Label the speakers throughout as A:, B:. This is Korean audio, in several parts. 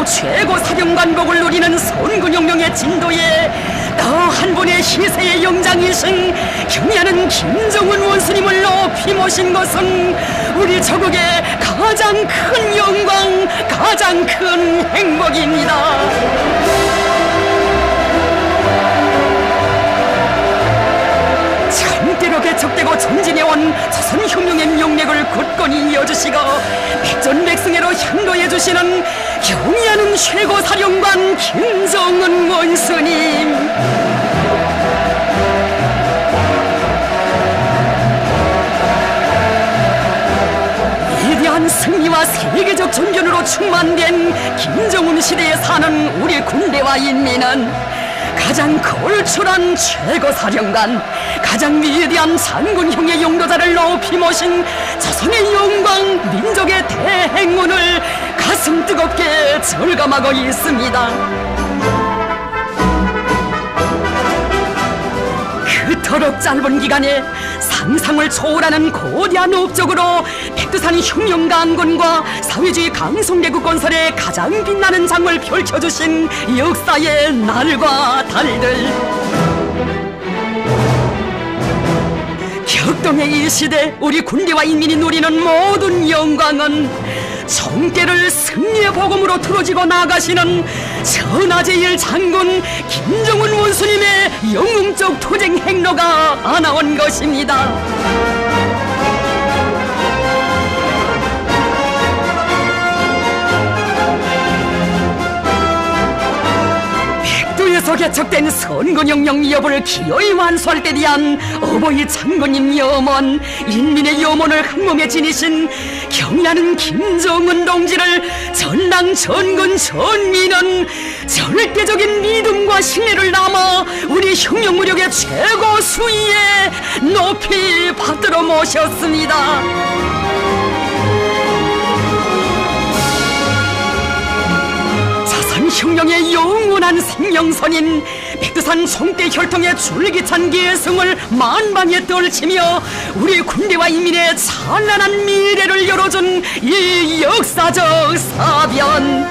A: 최고 사령관복을 누리는 선군영령의 진도에 더 한 분의 희세의 영장이신 경야는 김정은 원수님을 높이 모신 것은 우리 조국의 가장 큰 영광, 가장 큰 행복입니다. 장대로 개척되고 전진해온 조선혁명의 명맥을 굳건히 이어주시고 백전백승회로 향도해주시는 경의하는 최고사령관 김정은 원수님, 위대한 승리와 세계적 존경으로 충만된 김정은 시대에 사는 우리 군대와 인민은 가장 걸출한 최고사령관, 가장 위대한 장군형의 용도자를 높이 모신 조선의 영광, 민족의 대행운을 가슴 뜨겁게 절감하고 있습니다. 그토록 짧은 기간에 상상을 초월하는 거대한 업적으로 백두산 혁명강군과 사회주의 강성대국 건설에 가장 빛나는 장을 펼쳐주신 역사의 날과 달들, 격동의 이 시대 우리 군대와 인민이 누리는 모든 영광은 총대를 승리의 복음으로 틀어지고 나가시는 천하제일 장군 김정은 원수님의 영웅적 투쟁 행로가 안아온 것입니다. 백두에서 개척된 선군영령 위협을 기어이 완수할 때 대한 어버이 장군님 염원, 인민의 염원을 한몸에 지니신 경의하는 김정은 동지를 전당 전군 전민은 절대적인 믿음과 신뢰를 담아 우리 혁명무력의 최고 수위에 높이 받들어 모셨습니다. 혁명의 영원한 생명선인 백두산 총대 혈통의 줄기찬 계승을 만방에 떨치며 우리 군대와 인민의 찬란한 미래를 열어준 이 역사적 사변,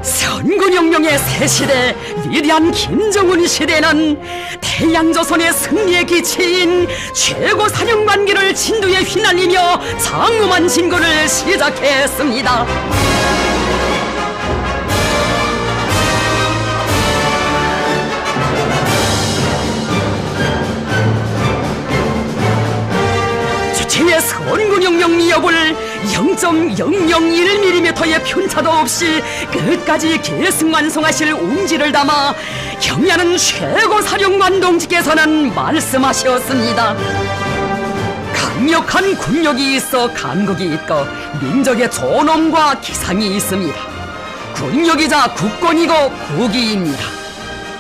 A: 선군영령의 새시대 위대한 김정은 시대는 태양조선의 승리의 기치인 최고사령관기를 진도에 휘날리며 장엄한 진거를 시작했습니다. 주체의 선군영령 위협을 0.001mm의 편차도 없이 끝까지 계승완성하실 웅지를 담아 경의하는 최고사령관 동지께서는 말씀하셨습니다. 강력한 군력이 있어 강국이 있고 민족의 존엄과 기상이 있습니다. 군력이자 국권이고 국위입니다.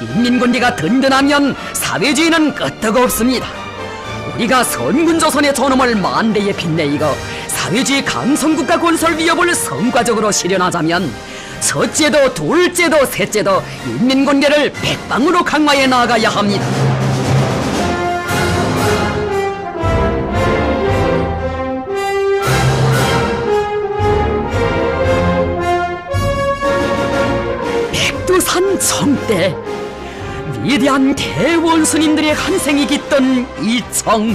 A: 인민군대가 든든하면 사회주의는 끄떡없습니다. 우리가 선군조선의 존엄을 만대에 빛내이고 사회주의 강성국가 건설 위협을 성과적으로 실현하자면 첫째도 둘째도 셋째도 인민군대를 백방으로 강화해 나가야 합니다. 백두산 총대, 위대한 대원수님들의 한생이 깃든 이 청,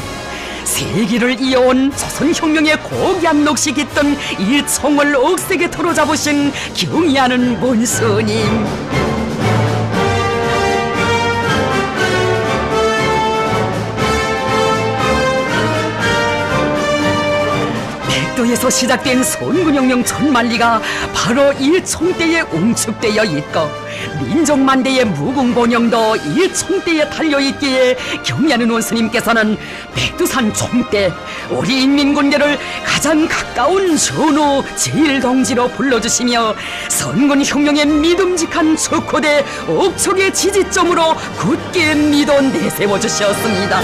A: 세기를 이어온 조선혁명의 고귀한 넋이 깃든 이 청을 억세게 틀어잡으신 경의하는 원수님, 백두에서 시작된 선군영령 천만리가 바로 이 총대에 웅축되어 있고 민족만대의 무궁본영도 이 총대에 달려있기에 경의하는 원수님께서는 백두산 총대, 우리 인민군대를 가장 가까운 전우 제일동지로 불러주시며 선군혁명의 믿음직한 척후대 억척의 지지점으로 굳게 믿어 내세워주셨습니다.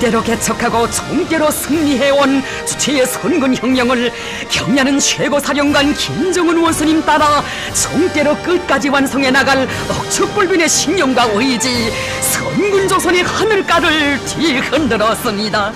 A: 총대로 개척하고 총대로 승리해온 주체의 선군혁명을 경의하는 최고사령관 김정은 원수님 따라 총대로 끝까지 완성해 나갈 억척불변의 신념과 의지, 선군조선의 하늘가를 뒤흔들었습니다.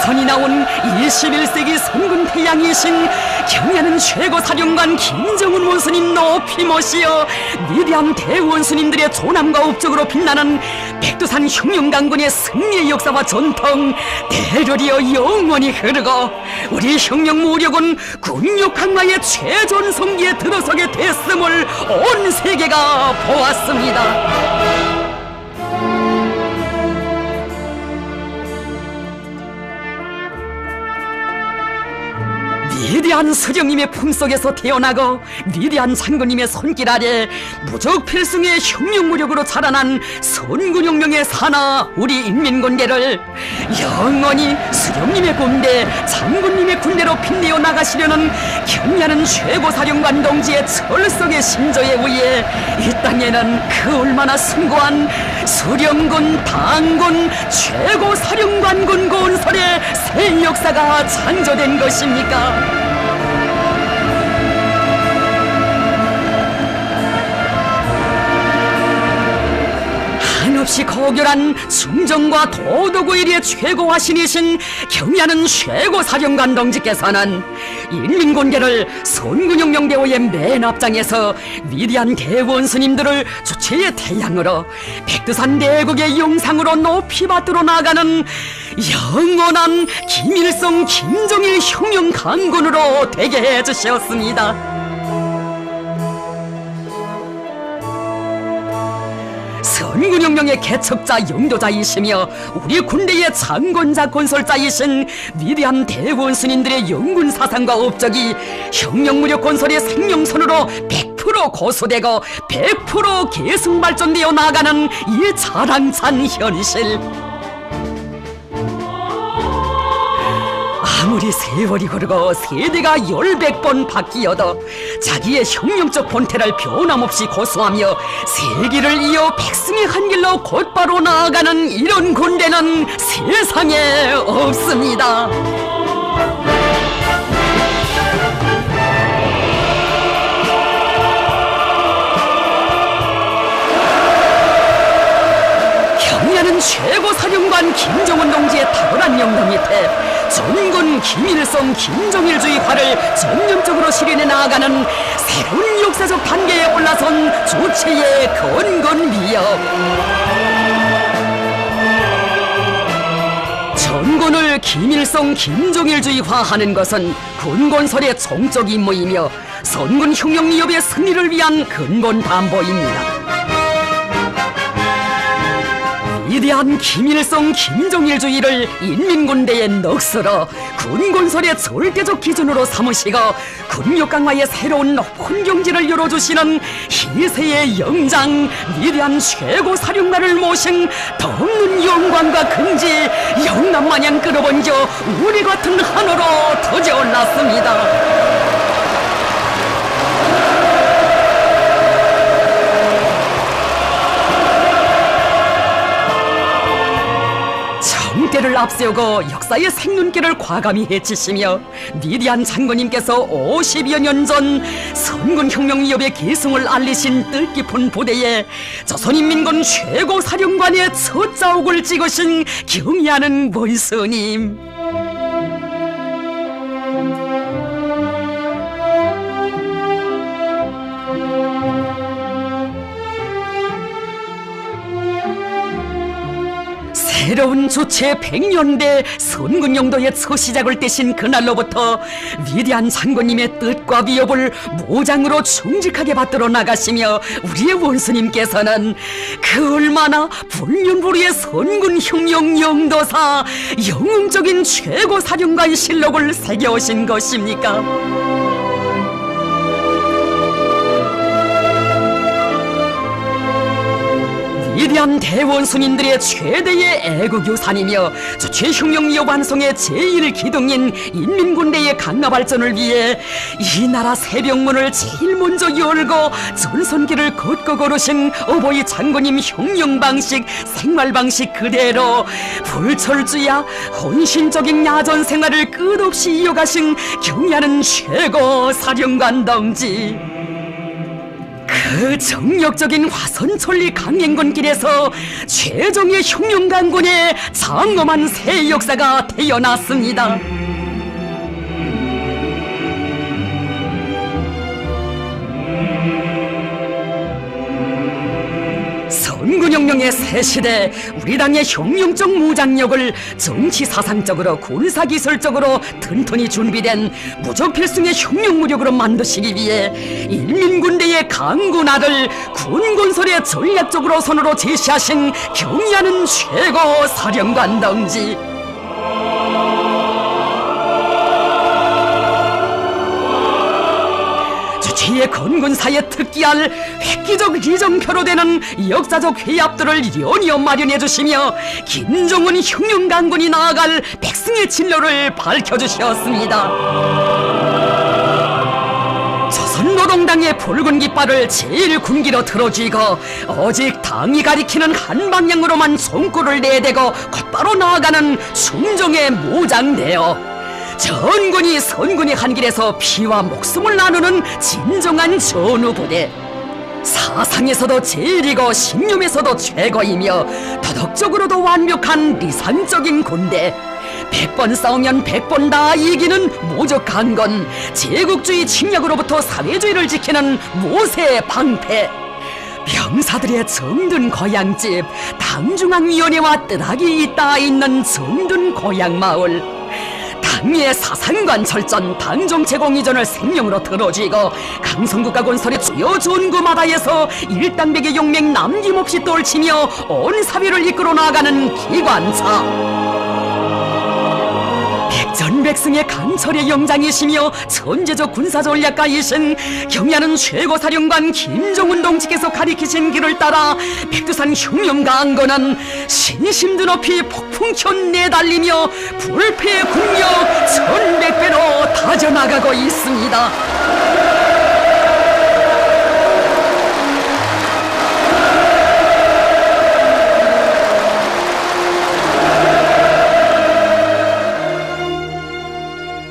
A: 조선이 나온 21세기 성군 태양이신 경야는 최고 사령관 김정은 원수님 높이 모시어 위대한 대원수님들의 조남과 업적으로 빛나는 백두산 혁명강군의 승리의 역사와 전통 대려리어 영원히 흐르고 우리 혁명무력은 군육강마의 최전성기에 들어서게 됐음을 온 세계가 보았습니다. 위대한 서령님의 품속에서 태어나고 위대한 장군님의 손길 아래 무적필승의 혁명무력으로 자라난 선군혁명의 산하 우리 인민군대를 영원히 서령님의 군대, 장군님의 군대로 빛내어 나가시려는 경야는 최고사령관 동지의 철석의 신조에 의해 이 땅에는 그 얼마나 숭고한 서령군, 당군, 최고사령관군 건설의 새 역사가 창조된 것입니까? 한없이 고결한 충정과 도덕의 일의 최고화신이신 경야는 최고사령관 동지께서는 인민군대를 선군혁명대오의 맨 앞장에서 위대한 대원스님들을 주체의 태양으로 백두산 내국의 영상으로 높이 받들어 나가는 영원한 김일성 김정일 혁명 강군으로 되게 해주셨습니다. 선군혁명의 개척자 영도자이시며 우리 군대의 창건자 건설자이신 위대한 대원스님들의 영군 사상과 업적이 혁명무력 건설의 생명선으로 100% 고수되고 100% 계승발전되어 나가는 이 자랑찬 현실. 아무리 세월이 흐르고 세대가 10~100번 바뀌어도 자기의 혁명적 본태를 변함없이 고수하며 세기를 이어 백승의 한 길로 곧바로 나아가는 이런 군대는 세상에 없습니다. 경야는 최고사령관 김정은 동지의 탁월한 영도 밑에 전군 김일성 김정일주의화를 전면적으로 실현해 나아가는 새로운 역사적 단계에 올라선 주체의 건건미역. 전군을 김일성 김정일주의화하는 것은 군건설의 종적 임무이며 선군 혁명미협의 승리를 위한 근본 담보입니다. 위대한 김일성 김정일주의를 인민군대의 넋으로 군건설의 절대적 기준으로 삼으시고 군육강화의 새로운 높은 경지를 열어주시는 희세의 영장 위대한 최고사령관을 모신 덮는 영광과 긍지 영남마냥 끌어번져 우리 같은 한우로 터져올랐습니다. 때를 앞세우고 역사의 생눈길을 과감히 헤치시며 위대한 장군님께서 50여 년 전 선군혁명위협의 계승을 알리신 뜻깊은 부대에 조선인민군 최고사령관의 첫 자옥을 찍으신 경야는 원수님. 새로운 주체 100년대 선군영도의 첫 시작을 떼신 그날로부터 위대한 장군님의 뜻과 위협을 모장으로 충직하게 받들어 나가시며 우리의 원수님께서는 그 얼마나 불면불의의 선군혁명 영도사 영웅적인 최고사령관의 실록을 새겨오신 것입니까? 위대한 대원수님들의 최대의 애국유산이며 최흉령 여관성의 제1기둥인 인민군대의 강화 발전을 위해 이 나라 새벽문을 제일 먼저 열고 전선길을 걷고 걸으신 어버이 장군님 혁명 방식, 생활 방식 그대로 불철주야 헌신적인 야전 생활을 끝없이 이어가신 경의하는 최고 사령관 동지. 그 정력적인 화선천리 강행군길에서 최종의 혁명강군의 장엄한 새 역사가 태어났습니다. 선군혁명의 새 시대, 우리 당의 혁명적 무장력을 정치 사상적으로 군사기술적으로 튼튼히 준비된 무적필승의 혁명무력으로 만드시기 위해 인민군대의 강군화를 군건설의 전략적으로 선으로 제시하신 경의하는 최고 사령관 동지. 주치의 건군사에 특기할 획기적 리정표로 되는 역사적 회합들을 연이어 마련해 주시며 김정은 혁명강군이 나아갈 백승의 진로를 밝혀주셨습니다. 조선노동당의 붉은 깃발을 제일 군기로 들어쥐고 오직 당이 가리키는 한 방향으로만 손골을 내대고 곧바로 나아가는 충정의 무장대요. 전군이 선군의 한 길에서 피와 목숨을 나누는 진정한 전우부대. 사상에서도 제일이고 신념에서도 최고이며 도덕적으로도 완벽한 리상적인 군대. 100번 싸우면 100번 다 이기는 무적한 건 제국주의 침략으로부터 사회주의를 지키는 모세 방패. 병사들의 정든 고향집, 당중앙위원회와 뜨락이 잇따 있는 정든 고향마을. 당의 사상관 철전, 당정체공 이전을 생명으로 들어쥐고 강성국가 건설의 주요 전구마다에서 일당백의 용맹 남김없이 떨치며 온 사회를 이끌어 나가는 기관차. 백전백승의 강철의 영장이시며 천재적 군사전략가이신 경의하는 최고사령관 김정은 동지께서 가리키신 길을 따라 백두산 흉념강건은 신심도 높이 폭풍현 내달리며 불패의 국력 1100배로 다져나가고 있습니다.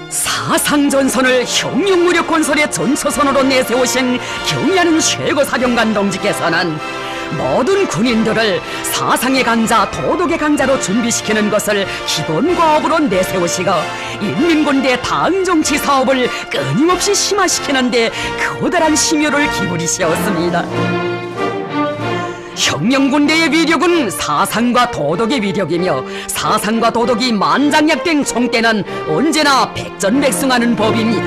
A: 사상전선을 혁명무력 건설의 전초선으로 내세우신 경의하는 최고사령관 동지께서는 모든 군인들을 사상의 강자, 도덕의 강자로 준비시키는 것을 기본과업으로 내세우시고 인민군대 당정치 사업을 끊임없이 심화시키는 데 커다란 심혈을 기울이셨습니다. 혁명군대의 위력은 사상과 도덕의 위력이며 사상과 도덕이 만장약된 총대는 언제나 백전백승하는 법입니다.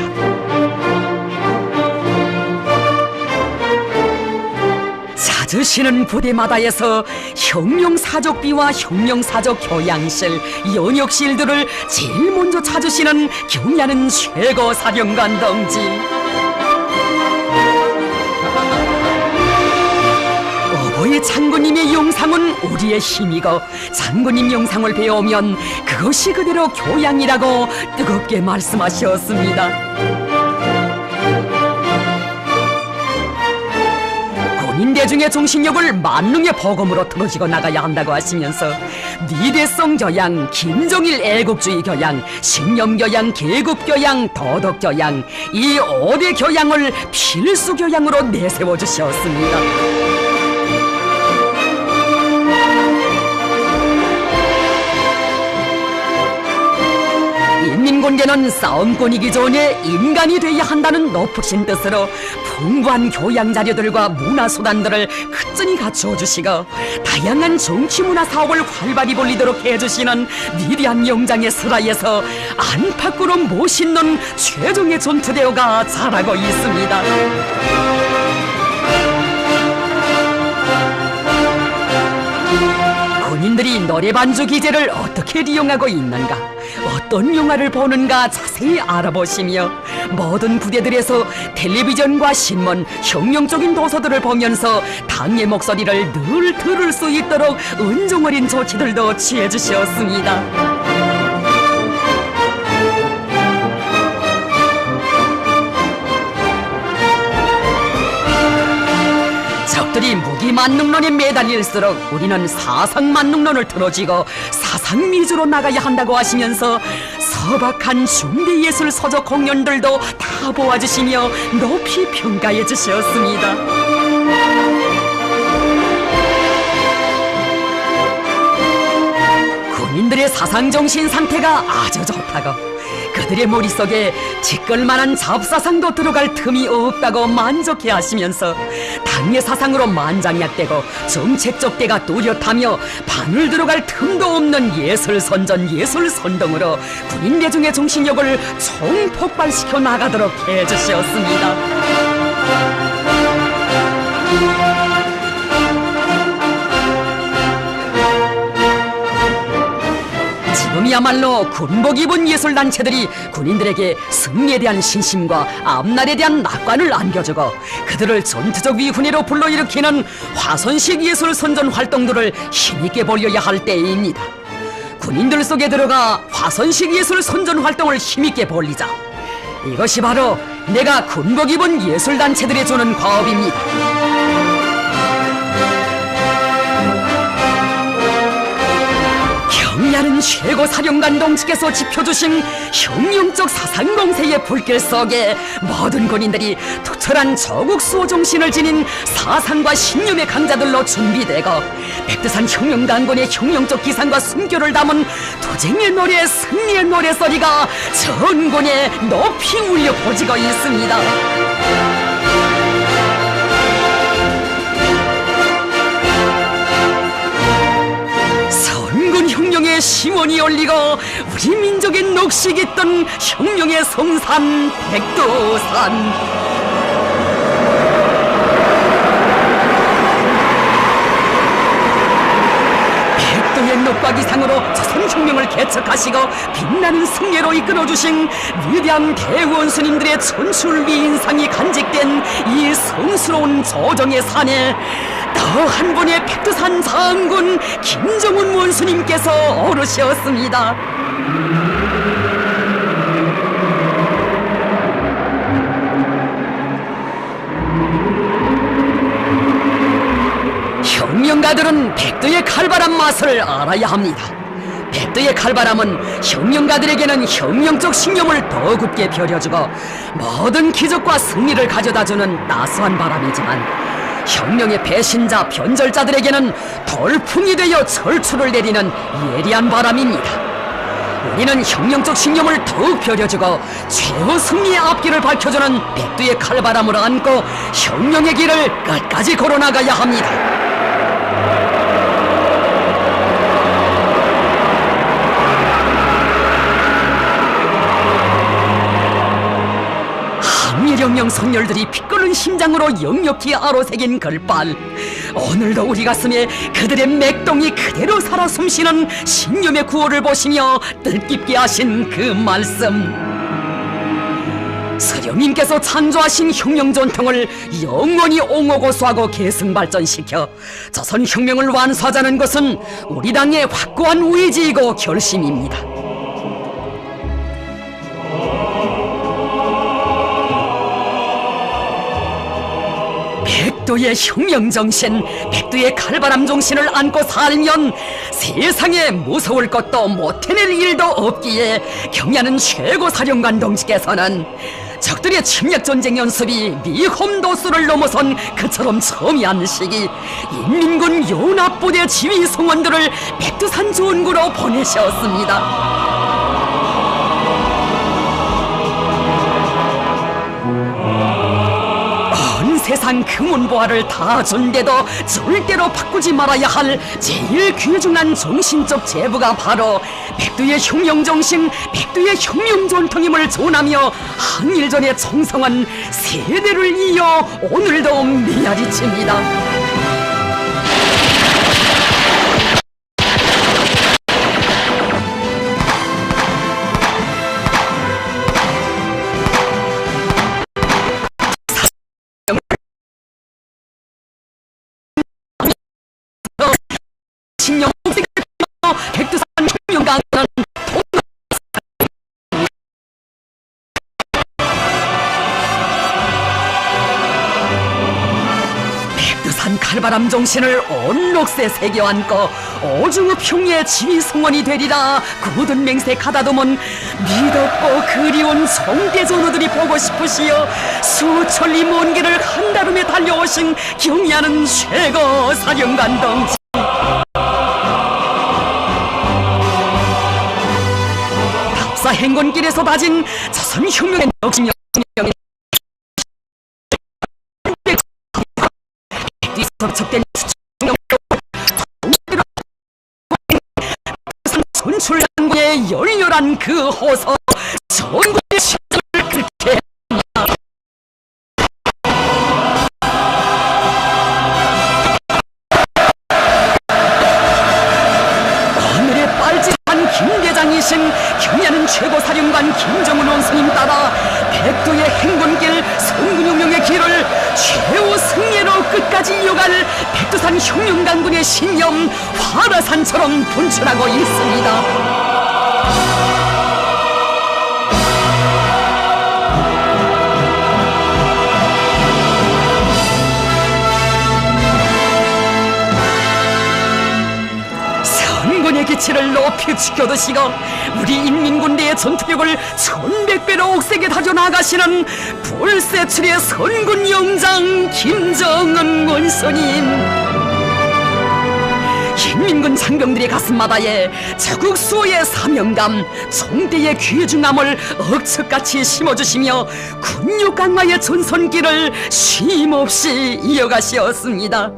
A: 찾으시는 부대마다에서 혁명사적비와 혁명사적 교양실, 연역실들을 제일 먼저 찾으시는 경의하는 최고사령관 동지. 어버이 장군님의 영상은 우리의 힘이고 장군님 영상을 배우면 그것이 그대로 교양이라고 뜨겁게 말씀하셨습니다. 군인대중의 정신력을 만능의 보검으로 틀어지고 나가야 한다고 하시면서 미래성 교양, 김정일 애국주의 교양, 신념 교양, 계급 교양, 도덕 교양, 이 5대 교양을 필수 교양으로 내세워 주셨습니다. 인민군대는 싸움꾼이기 전에 인간이 돼야 한다는 높으신 뜻으로 풍부한 교양 자료들과 문화수단들을 끝전히 갖추어 주시고 다양한 정치문화 사업을 활발히 벌리도록 해주시는 위대한 영장의 슬하에서 안팎으로 멋있는 최종의 전투대오가 자라고 있습니다. 군인들이 노래반주 기제를 어떻게利用하고 있는가, 어떤 영화를 보는가 자세히 알아보시며 모든 부대들에서 텔레비전과 신문, 혁명적인 도서들을 보면서 당의 목소리를 늘 들을 수 있도록 은종 어린 조치들도 취해 주셨습니다. 적들이 무기 만능론에 매달릴수록 우리는 사상 만능론을 틀어쥐고 사상 미주로 나가야 한다고 하시면서 소박한 중대예술 서적 공연들도 다 보아주시며 높이 평가해 주셨습니다. 군인들의 사상정신 상태가 아주 좋다고, 그들의 머릿속에 지끌만한 잡사상도 들어갈 틈이 없다고 만족해 하시면서 당의 사상으로 만장약되고 정책적 대가 뚜렷하며 바늘 들어갈 틈도 없는 예술선전 예술선동으로 군인 대중의 정신력을 총폭발시켜 나가도록 해주셨습니다. 지금이야말로 군복 입은 예술단체들이 군인들에게 승리에 대한 신심과 앞날에 대한 낙관을 안겨주고 그들을 전투적 위훈회로 불러일으키는 화손식 예술 선전 활동들을 힘있게 벌여야 할 때입니다. 군인들 속에 들어가 화손식 예술 선전 활동을 힘있게 벌리자. 이것이 바로 내가 군복 입은 예술단체들이 주는 과업입니다. 경야는 최고사령관 동지께서 지펴주신 혁명적 사상공세의 불길 속에 모든 군인들이 투철한 조국 수호 정신을 지닌 사상과 신념의 강자들로 준비되고 백두산 혁명단군의 혁명적 기상과 순교를 담은 투쟁의 노래, 승리의 노래소리가 전군에 높이 울려 퍼지고 있습니다. 혁명의 심원이 열리고 우리 민족의 녹식이 있던 혁명의 성산 백두산, 백두의 녹박이상으로 조선혁명을 개척하시고 빛나는 승리로 이끌어주신 위대한 대원수님들의 천출미인상이 간직된 이 성스러운 조정의 산에 더 한 분의 백두산 장군 김정은 원수님께서 오르셨습니다. 혁명가들은 백두의 칼바람 맛을 알아야 합니다. 백두의 칼바람은 혁명가들에게는 혁명적 신념을 더 굳게 펴려주고 모든 기적과 승리를 가져다주는 따스한 바람이지만 혁명의 배신자 변절자들에게는 돌풍이 되어 철출을 내리는 예리한 바람입니다. 우리는 혁명적 신념을 더욱 펴려주고 최후 승리의 앞길을 밝혀주는 백두의 칼바람으로 안고 혁명의 길을 끝까지 걸어나가야 합니다. 항일혁명 선열들이 피 끓는 심장으로 역력히 아로새긴 글발, 오늘도 우리 가슴에 그들의 맥동이 그대로 살아 숨쉬는 신념의 구호를 보시며 뜻깊게 하신 그 말씀, 서령님께서 창조하신 혁명 전통을 영원히 옹호고수하고 계승발전시켜 조선혁명을 완수하자는 것은 우리 당의 확고한 의지이고 결심입니다. 백두의 혁명정신, 백두의 칼바람 정신을 안고 살면 세상에 무서울 것도 못해낼 일도 없기에 경야는 최고사령관 동지께서는 적들의 침략전쟁 연습이 미홈도수를 넘어선 그처럼 첨예한 시기 인민군 연합부대 지휘성원들을 백두산 전구로 보내셨습니다. 세상 금운보화를 다 준데도 절대로 바꾸지 말아야 할 제일 귀중한 정신적 제부가 바로 백두의 혁명정신, 백두의 혁명전통임을 전하며 항일전의 청성한 세대를 이어 오늘도 메아리칩니다. 사람 정신을 온록새 새겨안고 오중의 평의 지성원이 되리라 굳은 맹세 가다듬은 미덥고 그리운 성대전우들이 보고 싶으시어 수천리 먼 길을 한달음에 달려오신 경의하는 최고 사령관 동지. 답사 행군길에서 다진 조선혁명의 혁신력 뒤섞된 선출당국의 열렬한 그 호소 전국의 심장을 긁게 합니다. 하늘에 빨짓한 김대장이신 경야는 최고사령관 김정은 원수님 따라 백두의 행군길 성군혁명의 길을 최후 승리로 끝까지 이어갈 백두산 혁명강군의 신념 화라산처럼 분출하고 있습니다. 선군의 기치를 높이 지켜두시고 우리 인민군대의 전투력을 1100배로 옥색에 다져나가시는 불세출의 선군 영장 김정은 원수님, 인민군 장병들의 가슴마다에 자국 수호의 사명감, 총대의 귀중함을 억척같이 심어주시며 군욕 강화의 전선길을 쉼없이 이어가시었습니다.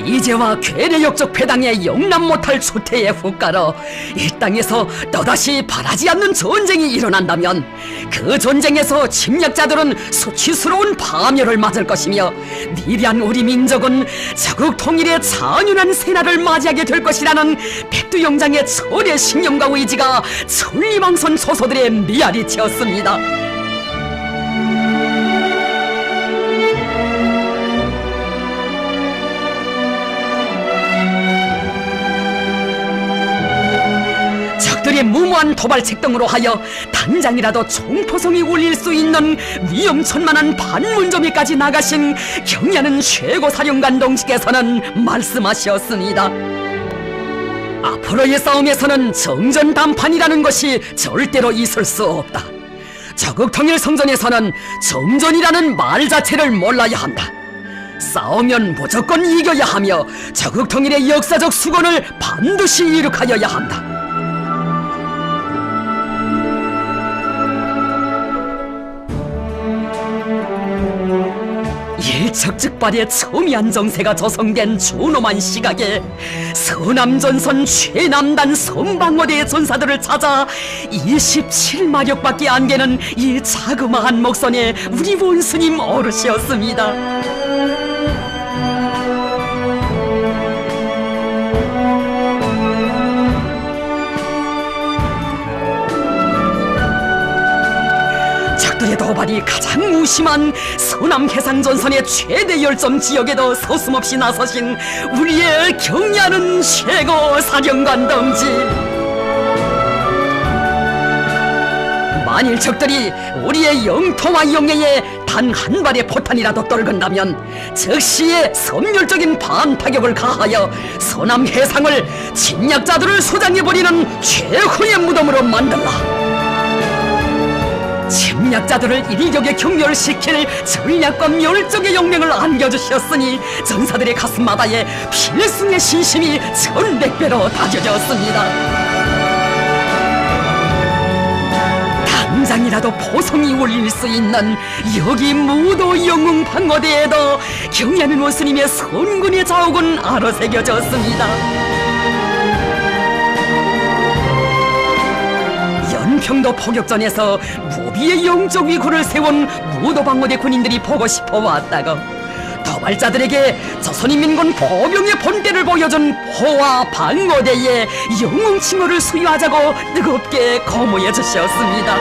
A: 이제와 괴뢰역적 패당의 영남 못할 추태의 후가로 이 땅에서 또다시 바라지 않는 전쟁이 일어난다면 그 전쟁에서 침략자들은 수치스러운 파멸을 맞을 것이며 미래한 우리 민족은 자국 통일의 잔인한 세날을 맞이하게 될 것이라는 백두영장의 철의 신념과 의지가 천리망선 소소들의 메아리치었습니다. 적들의 무모한 도발책 등으로 하여 당장이라도 총포성이 울릴 수 있는 위험천만한 반문점에까지 나가신 경야는 최고사령관 동지께서는 말씀하셨습니다. 앞으로의 싸움에서는 정전담판이라는 것이 절대로 있을 수 없다. 자국통일성전에서는 정전이라는 말 자체를 몰라야 한다. 싸우면 무조건 이겨야 하며 자국통일의 역사적 수건을 반드시 이룩하여야 한다. 일척즉발의 첨예한 정세가 조성된 준엄한 시각에 서남전선 최남단 선방어대의 전사들을 찾아 27마력밖에 안 되는 이 자그마한 목선에 우리 원수님 어르시었습니다. 적들의 도발이 가장 무심한 서남 해상전선의 최대 열점 지역에도 서슴없이 나서신 우리의 경야는 최고 사령관 동지. 만일 적들이 우리의 영토와 영해에 단 한 발의 포탄이라도 떨군다면 즉시에 섬멸적인 반타격을 가하여 서남 해상을 침략자들을 소장해버리는 최후의 무덤으로 만들라. 침략자들을 이리격에 경멸시킬 전략과 멸종의 용맹을 안겨주셨으니 전사들의 가슴마다에 필승의 신심이 1100배로 다져졌습니다. 당장이라도 포성이 울릴 수 있는 여기 무도 영웅 방어대에도 경야는 원수님의 선군의 자욱은 아로새겨졌습니다. 연평도 포격전에서 무비의 영적 위구를 세운 무도방어대 군인들이 보고 싶어 왔다고 도발자들에게 조선인민군 보병의 본때를 보여준 호와 방어대의 영웅 칭호를 수여하자고 뜨겁게 거모해 주셨습니다.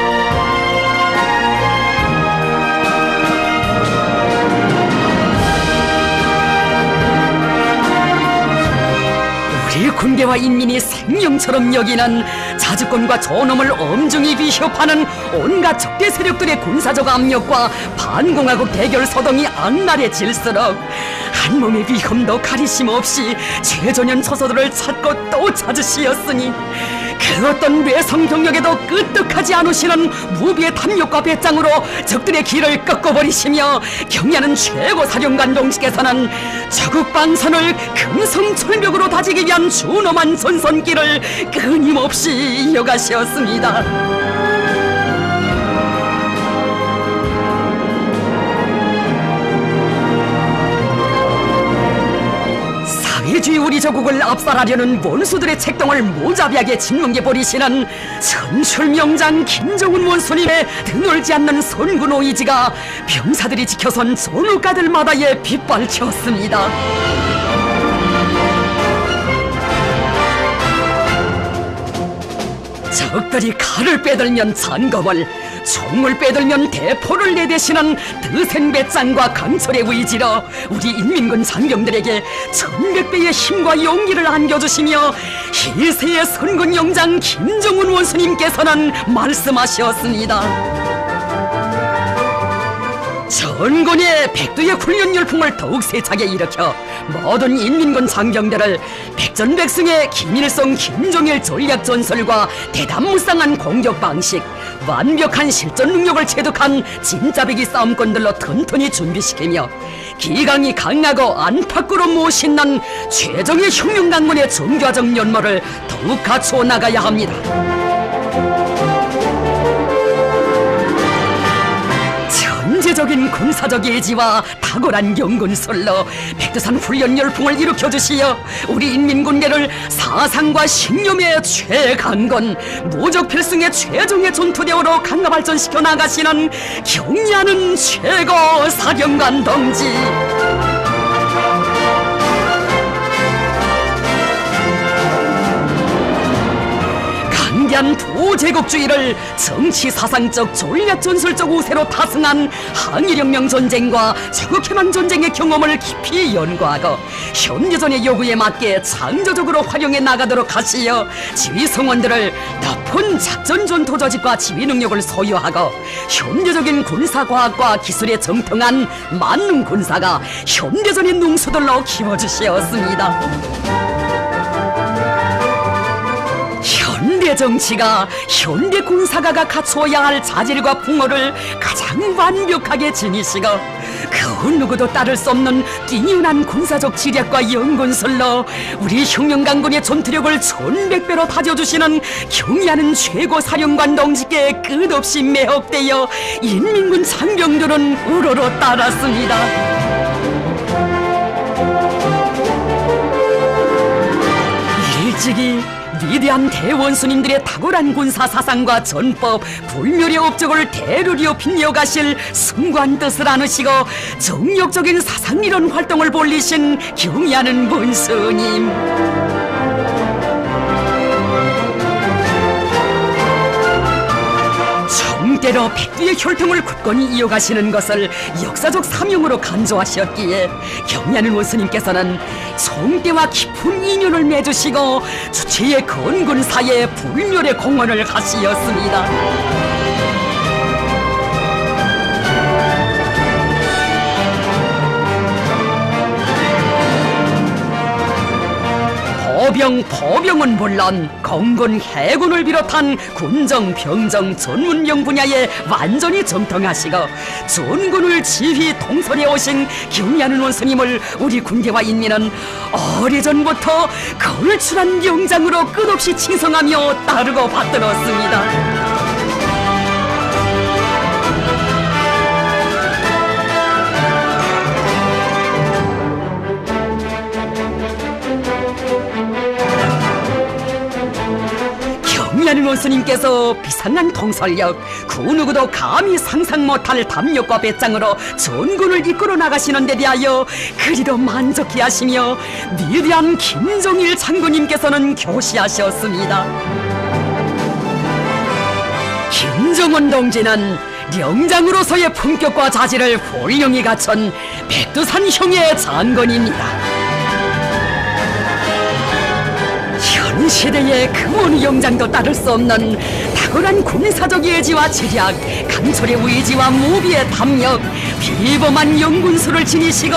A: 우리 군대와 인민이 생명처럼 여기는 자주권과 존엄을 엄중히 위협하는 온갖 적대 세력들의 군사적 압력과 반공화국 대결 소동이 악랄해질수록 한몸의 위험도 가리심 없이 최전연 처소들을 찾고 또 찾으시었으니 그 어떤 외성 경력에도 끄떡하지 않으시는 무비의 탐욕과 배짱으로 적들의 길을 꺾어버리시며 경야는 최고 사령관 동지께서는 저국 방선을 금성철벽으로 다지기 위한 준엄한 전선길을 끊임없이 이어가시었습니다. 사회주의 우리 조국을 압살하려는 원수들의 책동을 모자비하게 짓뭉개 버리시는 천출명장 김정은 원수님의 드놀지 않는 선군 의지가 병사들이 지켜선 전우가들마다의 빗발쳤습니다. 적들이 칼을 빼들면 잔검을, 총을 빼들면 대포를 내대시는 드센 배짱과 강철의 의지로 우리 인민군 장병들에게 1100배의 힘과 용기를 안겨주시며 희세의 선군 영장 김정은 원수님께서는 말씀하셨습니다. 전군의 백두의 훈련 열풍을 더욱 세차게 일으켜 모든 인민군 장병들을 백전백승의 김일성 김종일 전략 전설과 대담무쌍한 공격 방식, 완벽한 실전 능력을 체득한 진짜배기 싸움꾼들로 튼튼히 준비시키며 기강이 강하고 안팎으로 모신난 최정의 혁명강군의 정교화적 면모를 더욱 갖추어 나가야 합니다. 천재적인 군사적 예지와 탁월한 경군술로 백두산 훈련 열풍을 일으켜주시어 우리 인민군대를 사상과 신념의 최강건, 무적필승의 최종의 전투대우로 강화발전시켜 나가시는 경의하는 최고 사령관 동지, 강대한 도제국주의를 정치 사상적 전략 전술적 우세로 타승한 항일혁명 전쟁과 저국해방 전쟁의 경험을 깊이 연구하고 현대전의 요구에 맞게 창조적으로 활용해 나가도록 하시어 지휘 성원들을 높은 작전 전투 조직과 지휘 능력을 소유하고 현대적인 군사과학과 기술에 정통한 만능 군사가 현대전의 능수들로 키워주시었습니다. 현대 정치가, 현대 군사가가 갖추어야 할 자질과 풍어를 가장 완벽하게 지니시고 그 누구도 따를 수 없는 뛰어난 군사적 지략과 연군술로 우리 혁명강군의 전투력을 1100배로 다져주시는 경의하는 최고 사령관 동지께 끝없이 매혹되어 인민군 장병들은 우러러 따랐습니다. 일찍이 위대한 대원수님들의 탁월한 군사 사상과 전법, 불멸의 업적을 대르리어 빛내어 가실 숭고한 뜻을 안으시고 정력적인 사상이론 활동을 벌리신 경의하는 원수님, 때로 백두의 혈통을 굳건히 이어가시는 것을 역사적 사명으로 간주하셨기에 경의하는 원수님께서는 총대와 깊은 인연을 맺으시고 주체의 건군사에 불멸의 공헌을 하시었습니다. 포병은 물론 공군, 해군을 비롯한 군정, 병정, 전문경 분야에 완전히 정통하시고 전군을 지휘 통솔해 오신 경의하는 원수님을 우리 군대와 인민은 오래전부터 걸출한 명장으로 끝없이 칭송하며 따르고 받들었습니다. 경의하는 원수님께서 비상한 통솔력, 그 누구도 감히 상상 못할 담력과 배짱으로 전군을 이끌어 나가시는 데 대하여 그리도 만족해 하시며 위대한 김정일 장군님께서는 교시하셨습니다. 김정은 동지는 영장으로서의 품격과 자질을 훌륭히 갖춘 백두산형의 장군입니다. 현 시대의 그 어느 영장도 따를 수 없는 탁월한 군사적 예지와 지략, 강철의 의지와 무비의 탐력, 비범한 영군수를 지니시고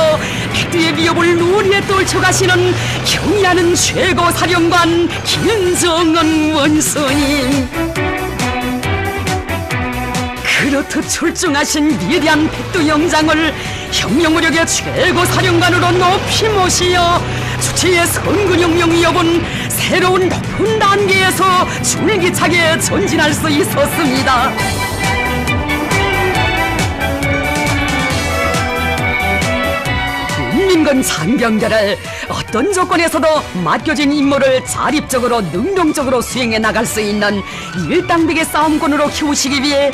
A: 백두의 위협을 노리에 떨쳐가시는 경의하는 최고사령관 김정은 원수님. 그렇듯 출중하신 위대한 백두 영장을 혁명무력의 최고사령관으로 높이 모시어 주체의 선근혁명 위협은 새로운 높은 단계에서 줄기차게 전진할 수 있었습니다. 인민군 장병들을 어떤 조건에서도 맡겨진 임무를 자립적으로 능동적으로 수행해 나갈 수 있는 일당백의 싸움꾼으로 키우시기 위해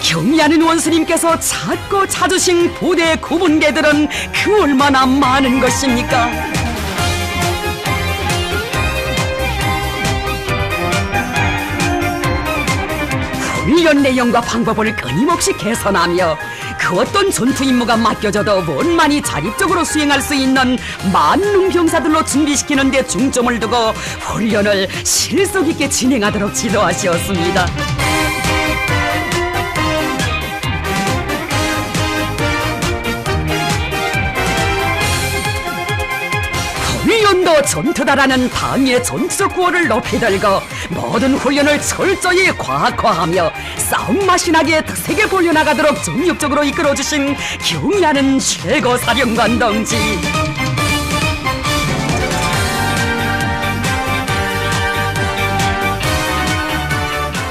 A: 경의하는 원수님께서 찾고 찾으신 부대 구분대들은 그 얼마나 많은 것입니까? 훈련 내용과 방법을 끊임없이 개선하며 그 어떤 전투 임무가 맡겨져도 원만히 자립적으로 수행할 수 있는 만능 병사들로 준비시키는 데 중점을 두고 훈련을 실속 있게 진행하도록 지도하시었습니다. 훈련도 전투다라는 당의 전투적 구호를 높이 들고 모든 훈련을 철저히 과학화하며 싸움맛이 나게 득세게 벌려나가도록 정력적으로 이끌어주신 경의하는 최고사령관 동지.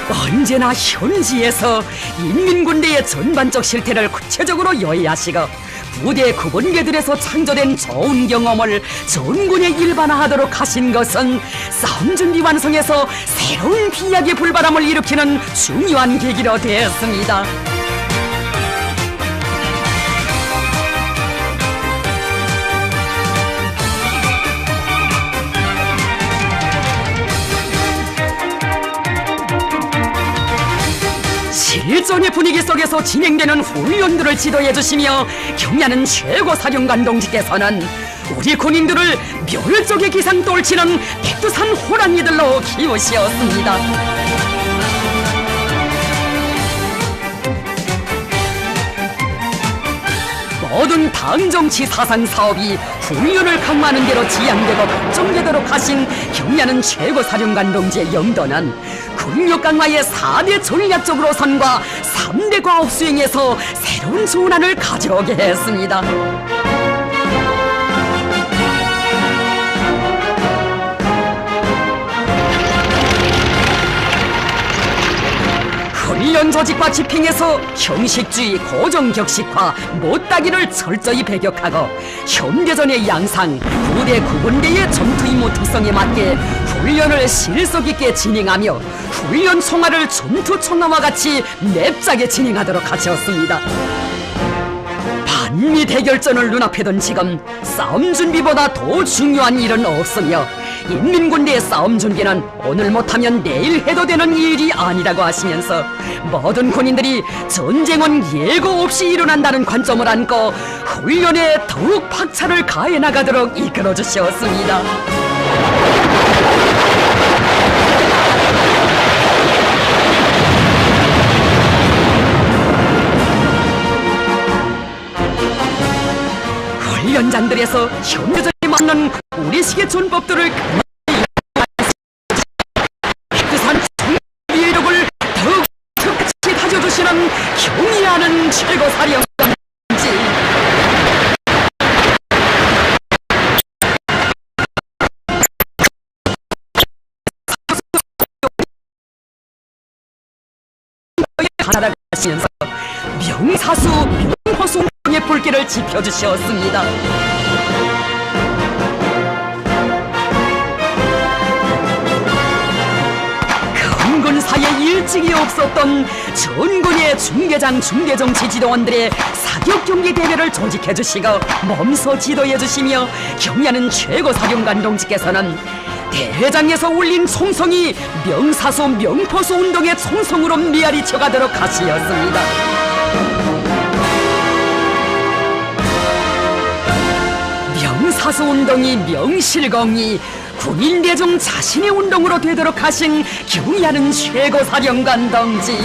A: 언제나 현지에서 인민군대의 전반적 실태를 구체적으로 요해하시고 부대 구분계들에서 창조된 좋은 경험을 전군에 일반화하도록 하신 것은 싸움 준비 완성에서 새로운 비약의 불바람을 일으키는 중요한 계기로 되었습니다. 실전의 분위기 속에서 진행되는 훈련들을 지도해주시며 경의하는 최고사령관 동지께서는 우리 군인들을 멸족의 기상 떨치는 백두산 호랑이들로 키우시었습니다. 모든 당정치 사상 사업이 훈련을 강화하는 대로 지향되고 발전되도록 하신 경의하는 최고사령관 동지의 영도는 군력 강화의 4대 전략적 노선과 3대 과업 수행에서 새로운 전환을 가져오게 했습니다. 훈련 조직과 집행에서 형식주의, 고정격식화, 못다기를 철저히 배격하고 현대전의 양상, 부대 구분대의 전투 임무 특성에 맞게 훈련을 실속 있게 진행하며 훈련 총알을 전투 총알과 같이 냅작에 진행하도록 하셨습니다. 반미 대결전을 눈앞에 둔 지금 싸움 준비보다 더 중요한 일은 없으며 인민군대의 싸움 준비는 오늘 못하면 내일 해도 되는 일이 아니라고 하시면서 모든 군인들이 전쟁은 예고 없이 일어난다는 관점을 안고 훈련에 더욱 박차를 가해 나가도록 이끌어 주셨습니다. 훈련장들에서 현대전에 맞는 우리식의 전법들을 백두산 위력을 더욱 특히 다져주시는 경의하는 최고사령관지. 살아가시면서 명사수 명호송의 불길을 지펴주셨습니다. 근근사에 일찍이 없었던 전군의 중대장 중대정치 지도원들의 사격 경기 대회를 조직해주시고 몸소 지도해주시며 경의하는 최고사령관 동지께서는 대회장에서 울린 총성이 명사수 명포수 운동의 총성으로 메아리쳐 가도록 하시었습니다. 명사수 운동이 명실공히 군인대 중 자신의 운동으로 되도록 하신 경의하는 최고사령관 동지.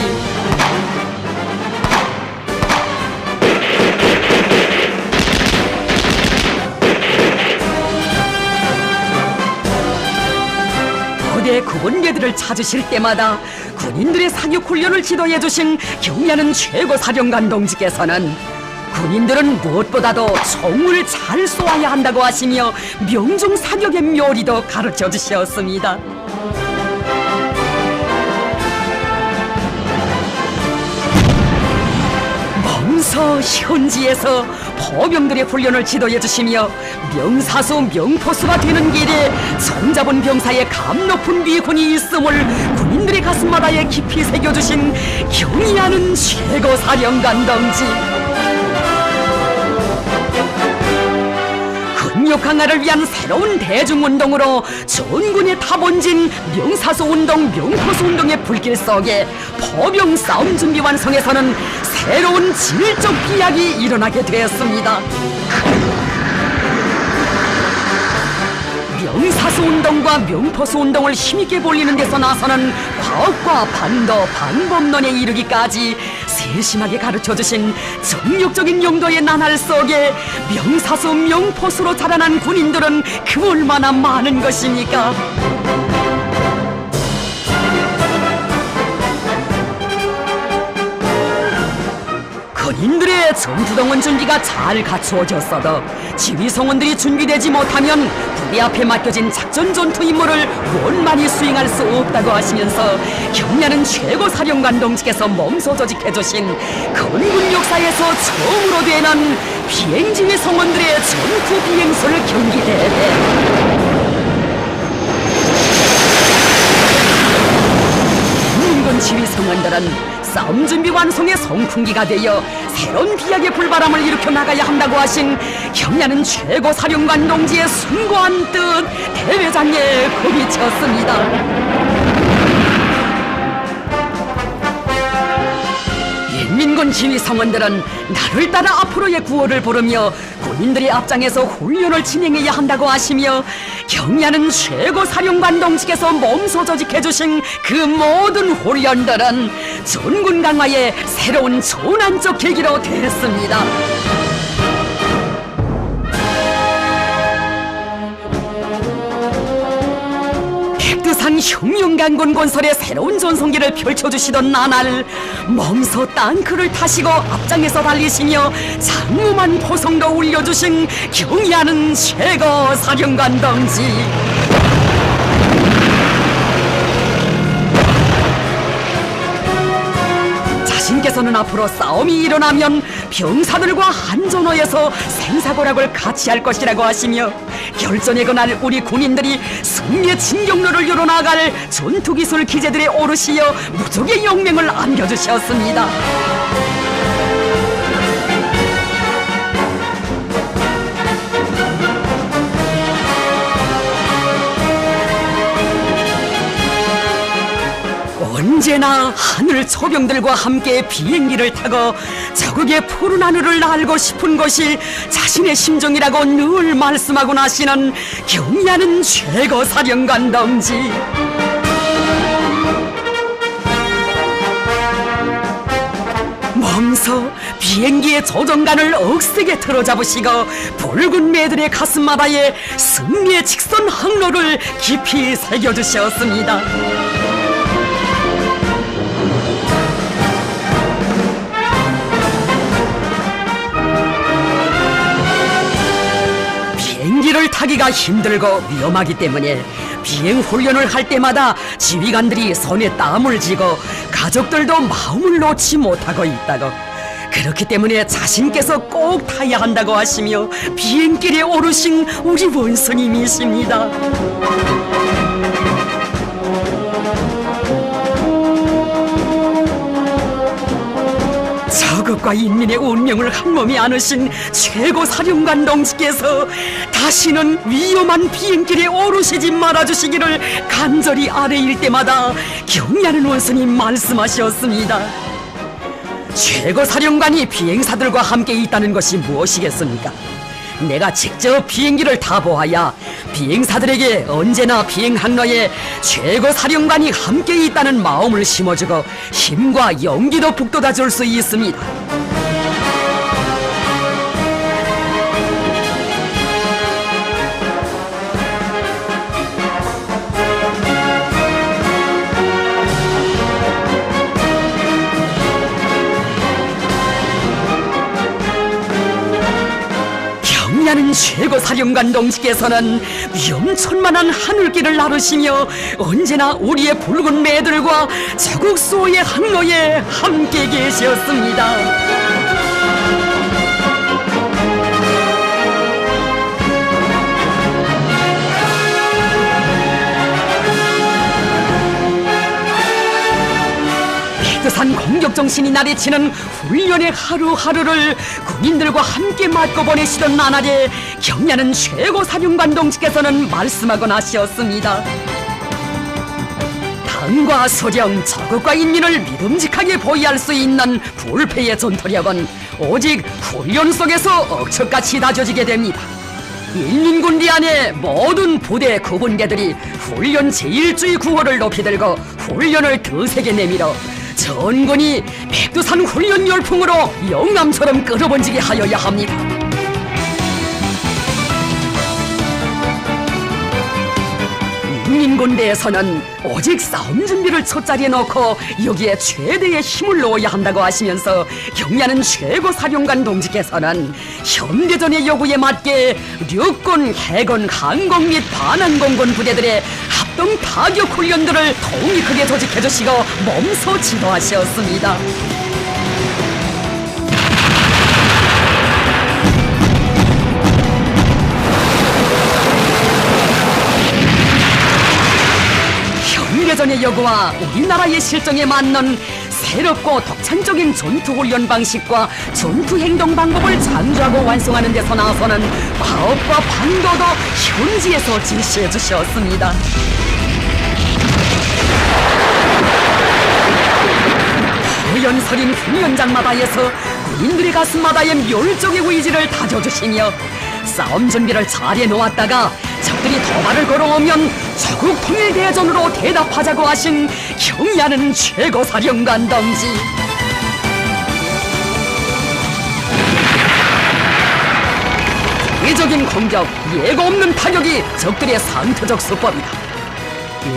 A: 거대 군대들을 찾으실 때마다 군인들의 사격 훈련을 지도해 주신 경의하는 최고사령관 동지께서는 군인들은 무엇보다도 총을 잘 쏘아야 한다고 하시며 명중 사격의 묘리도 가르쳐 주셨습니다. 먼서 현지에서 포병들의 훈련을 지도해 주시며 명사수 명포수가 되는 길에 손잡은 병사의 감 높은 미군이 있음을 군인들의 가슴마다에 깊이 새겨주신 경의하는 최고사령관 동지. 근육 강화를 위한 새로운 대중운동으로 전군의 타본진 명사수운동, 명포수운동의 불길 속에 포병 싸움 준비 완성에서는 새로운 질적 비약이 일어나게 되었습니다. 명사수운동과 명포수운동을 힘있게 벌리는 데서 나서는 과학과 반도, 방법론에 이르기까지 세심하게 가르쳐주신 정력적인 용도의 나날 속에 명사수, 명포수로 자라난 군인들은 그 얼마나 많은 것입니까? 군인들의 전투동원 준비가 잘 갖추어졌어도 지휘성원들이 준비되지 못하면 부대 앞에 맡겨진 작전 전투 임무를 원만히 수행할 수 없다고 하시면서 경의하는 최고사령관 동지께서 몸소 조직해주신 건군 역사에서 처음으로 되는 비행지휘 성원들의 전투 비행설 경기대회. 국민군 지휘 성원들은 싸움 준비 완성의 송풍기가 되어 새로운 비약의 불바람을 일으켜 나가야 한다고 하신 경의하는 최고사령관 동지의 숭고한 뜻 대회장에 거미쳤습니다. 인민군 지휘 성원들은 나를 따라 앞으로의 구호를 부르며 군인들의 앞장에서 훈련을 진행해야 한다고 하시며 경의하는 최고사령관 동지께서 몸소 조직해주신 그 모든 훈련들은 전군 강화의 새로운 전환적 계기로 됐습니다. 백두산 흉흉강군 건설의 새로운 전성기를 펼쳐주시던 나날 몸소 땅크를 타시고 앞장에서 달리시며 장엄한 포성도 울려주신 경의하는 최고사령관 동지. 자신께서는 앞으로 싸움이 일어나면 병사들과 한전호에서 생사고락을 같이 할 것이라고 하시며 결전의 그날 우리 군인들이 승리의 진경로를 열어나갈 전투기술 기재들의 오르시어 무적의 영맹을 안겨주셨습니다. 언제나 하늘 초병들과 함께 비행기를 타고 적국의 푸른 하늘을 날고 싶은 것이 자신의 심정이라고 늘 말씀하고 나시는 경의하는 최고사령관 동지. 몸소 비행기의 조종관을 억세게 틀어잡으시고 붉은 매들의 가슴마다에 승리의 직선 항로를 깊이 새겨주셨습니다. 비행기를 타기가 힘들고 위험하기 때문에 비행 훈련을 할 때마다 지휘관들이 손에 땀을 쥐고 가족들도 마음을 놓지 못하고 있다고, 그렇기 때문에 자신께서 꼭 타야 한다고 하시며 비행길에 오르신 우리 원수님이십니다. 저국과 인민의 운명을 한몸에 안으신 최고사령관 동지께서 다시는 위험한 비행길에 오르시지 말아주시기를 간절히 아뢰일 때마다 경의하는 원수님 말씀하셨습니다. 최고사령관이 비행사들과 함께 있다는 것이 무엇이겠습니까? 내가 직접 비행기를 타보아야 비행사들에게 언제나 비행 항로에 최고 사령관이 함께 있다는 마음을 심어주고 힘과 용기도 북돋아 줄 수 있습니다. 경의하는 최고 사령관 동지께서는 위험천만한 하늘길을 나르시며 언제나 우리의 붉은 매들과 자국 수호의 항로에 함께 계셨습니다. 백두산 공격정신이 나래치는 훈련의 하루하루를 군인들과 함께 맞고 보내시던 나날에 경의하는 최고 사령관 동지께서는 말씀하곤 하셨습니다. 당과 소령, 저국과 인민을 믿음직하게 보위할 수 있는 불패의 전투력은 오직 훈련 속에서 억척같이 다져지게 됩니다. 인민군대 안에 모든 부대 구분대들이 훈련 제1주의 구호를 높이 들고 훈련을 더 세게 내밀어 전군이 백두산 훈련 열풍으로 영남처럼 끌어번지게 하여야 합니다. 인민군대에서는 오직 싸움 준비를 첫자리에 놓고 여기에 최대의 힘을 놓아야 한다고 하시면서 경의하는 최고 사령관 동지께서는 현대전의 요구에 맞게 육군, 해군, 항공 및 반항공군 부대들의 합동 타격 훈련들을 통일하게 조직해 주시고 몸소 지도하셨습니다. 현대전의 요구와 우리나라의 실정에 맞는 새롭고 독창적인 전투훈련 방식과 전투행동 방법을 창조하고 완성하는 데서 나서는 과업과 방도도 현지에서 지시해 주셨습니다. 허연서린 훈련장마다에서 군인들의 가슴마다의 멸종의 의지를 다져주시며 싸움 준비를 잘 해놓았다가 적들이 도발을 걸어오면 조국 통일대전으로 대답하자고 하신 경의하는 최고사령관 동지. 대적인 공격, 예고 없는 타격이 적들의 상투적 수법이다.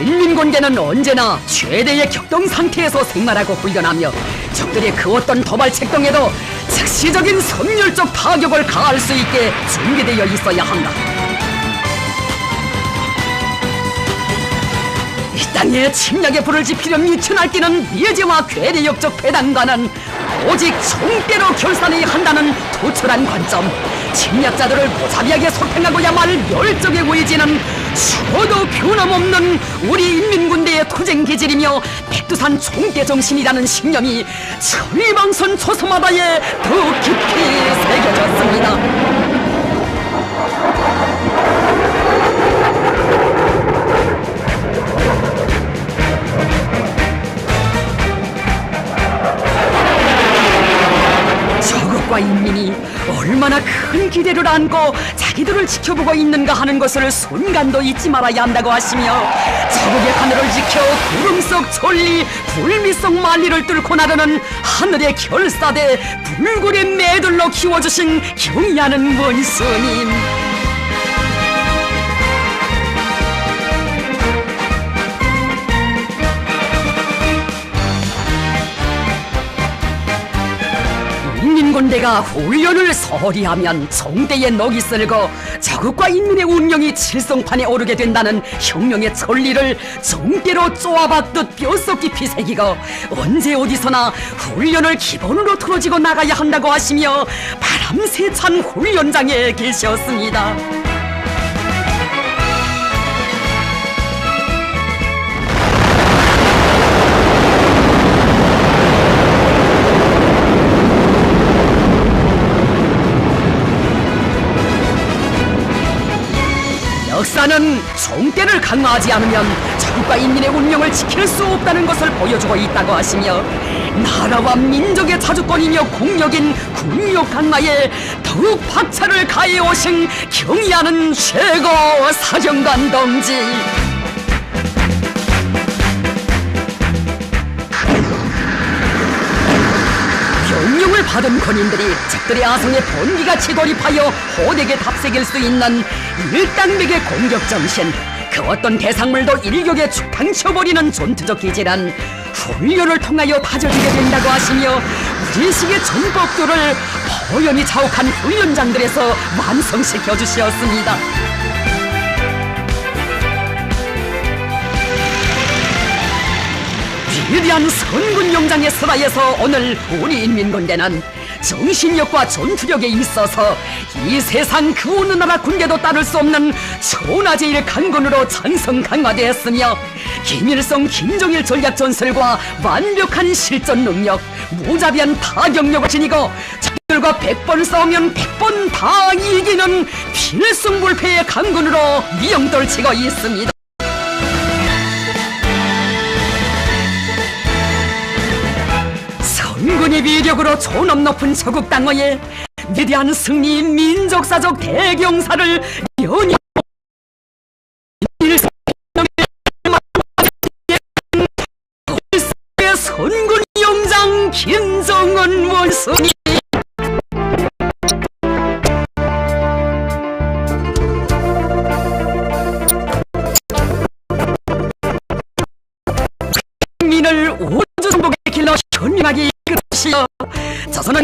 A: 인민군대는 언제나 최대의 격동 상태에서 생활하고 훈련하며 적들의 그 어떤 도발 책동에도 즉시적인 선멸적 타격을 가할 수 있게 준비되어 있어야 한다. 이 땅에 침략의 불을 지피려 미쳐 날뛰는 미제와 괴뢰역적 배단과는 오직 총대로 결산해야 한다는 투철한 관점, 침략자들을 무자비하게 소탕하고야말 열정의 의지는 죽어도 변함없는 우리 인민군대의 투쟁 기질이며 백두산 총대 정신이라는 신념이 천리방선 초소마다에 더 깊이 새겨졌습니다. 저국과 인민이 얼마나 큰 기대를 안고 자기들을 지켜보고 있는가 하는 것을 순간도 잊지 말아야 한다고 하시며 저국의 하늘을 지켜 구름 속 천리 불미 속 만리를 뚫고 나르는 하늘의 결사대 불굴의 매들로 키워주신 경의하는 원수님. 인민군대가 훈련을 소홀히 하면 총대에 녹이 쓸고 저국과 인민의 운명이 칠성판에 오르게 된다는 혁명의 천리를 총대로 쪼아박듯 뼛속 깊이 새기고 언제 어디서나 훈련을 기본으로 틀어지고 나가야 한다고 하시며 바람세찬 훈련장에 계셨습니다. 역사는 총대를 강화하지 않으면 저국과 인민의 운명을 지킬 수 없다는 것을 보여주고 있다고 하시며 나라와 민족의 자주권이며 공력인 국력 강마에 더욱 박차를 가해 오신 경의하는 최고 사령관 동지. 명령을 받은 군인들이 적들의 아성에 번기같이 돌입하여 호되게 답색일 수 있는 일당백의 공격정신, 그 어떤 대상물도 일격에 죽당쳐버리는 전투적 기질은 훈련을 통하여 다져지게 된다고 하시며 우리식의 전법도를 포연히 자욱한 훈련장들에서 완성시켜 주시었습니다. 위대한 선군용장의 슬하에서 오늘 우리 인민군대는 정신력과 전투력에 있어서 이 세상 그 어느 나라 군대도 따를 수 없는 천하제일 강군으로 장성 강화되었으며 김일성, 김정일 전략 전술과 완벽한 실전 능력, 무자비한 타격력을 지니고 적들과 100번 싸우면 100번 다 이기는 필승불패의 강군으로 미영돌치고 있습니다. 선군의 위력으로 존엄 높은 조국 땅어의 위대한 승리 민족사적 대경사를 연이 선군 용장 김정은 원숭이. 민을 우주 정복의 길로 현명하게 이끌으시어 자선은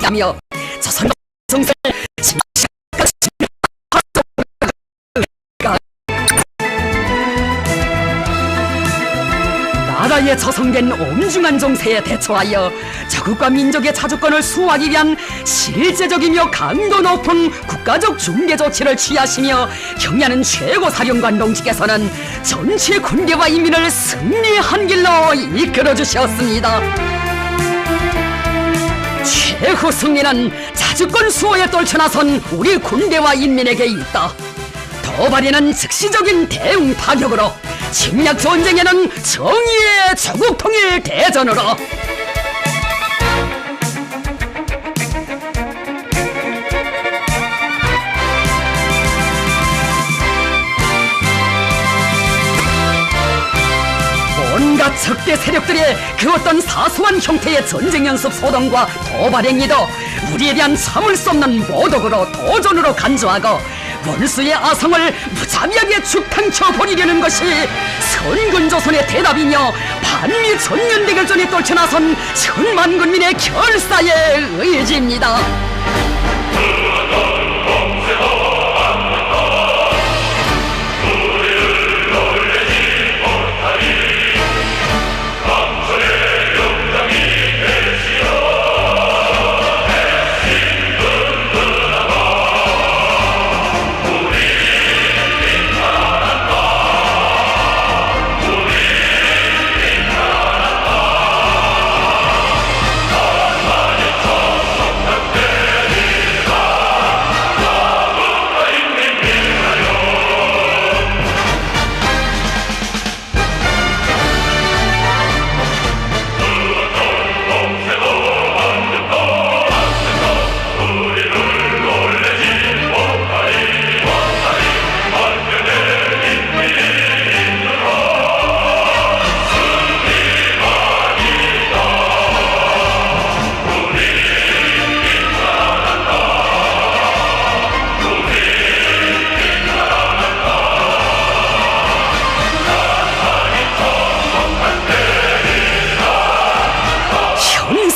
A: 하며 자선 정세 나라에 저성된 엄중한 정세에 대처하여 자국과 민족의 자주권을 수호하기 위한 실제적이며 강도 높은 국가적 중개 조치를 취하시며 경의하는 최고 사령관 동지께서는 전체 군대와 인민을 승리한 길로 이끌어 주셨습니다. 최후 승리는 자주권 수호에 떨쳐나선 우리 군대와 인민에게 있다. 도발에는 즉시적인 대응 타격으로, 침략 전쟁에는 정의의 조국 통일 대전으로. 온갖 적대 세력들의 그 어떤 사소한 형태의 전쟁 연습 소동과 도발 행위도 우리에 대한 참을 수 없는 모독으로 도전으로 간주하고 원수의 아성을 무자비하게 죽탕쳐 버리려는 것이 선군조선의 대답이며 반미 전면대결전에 떨쳐나선 천만 군민의 결사의 의지입니다.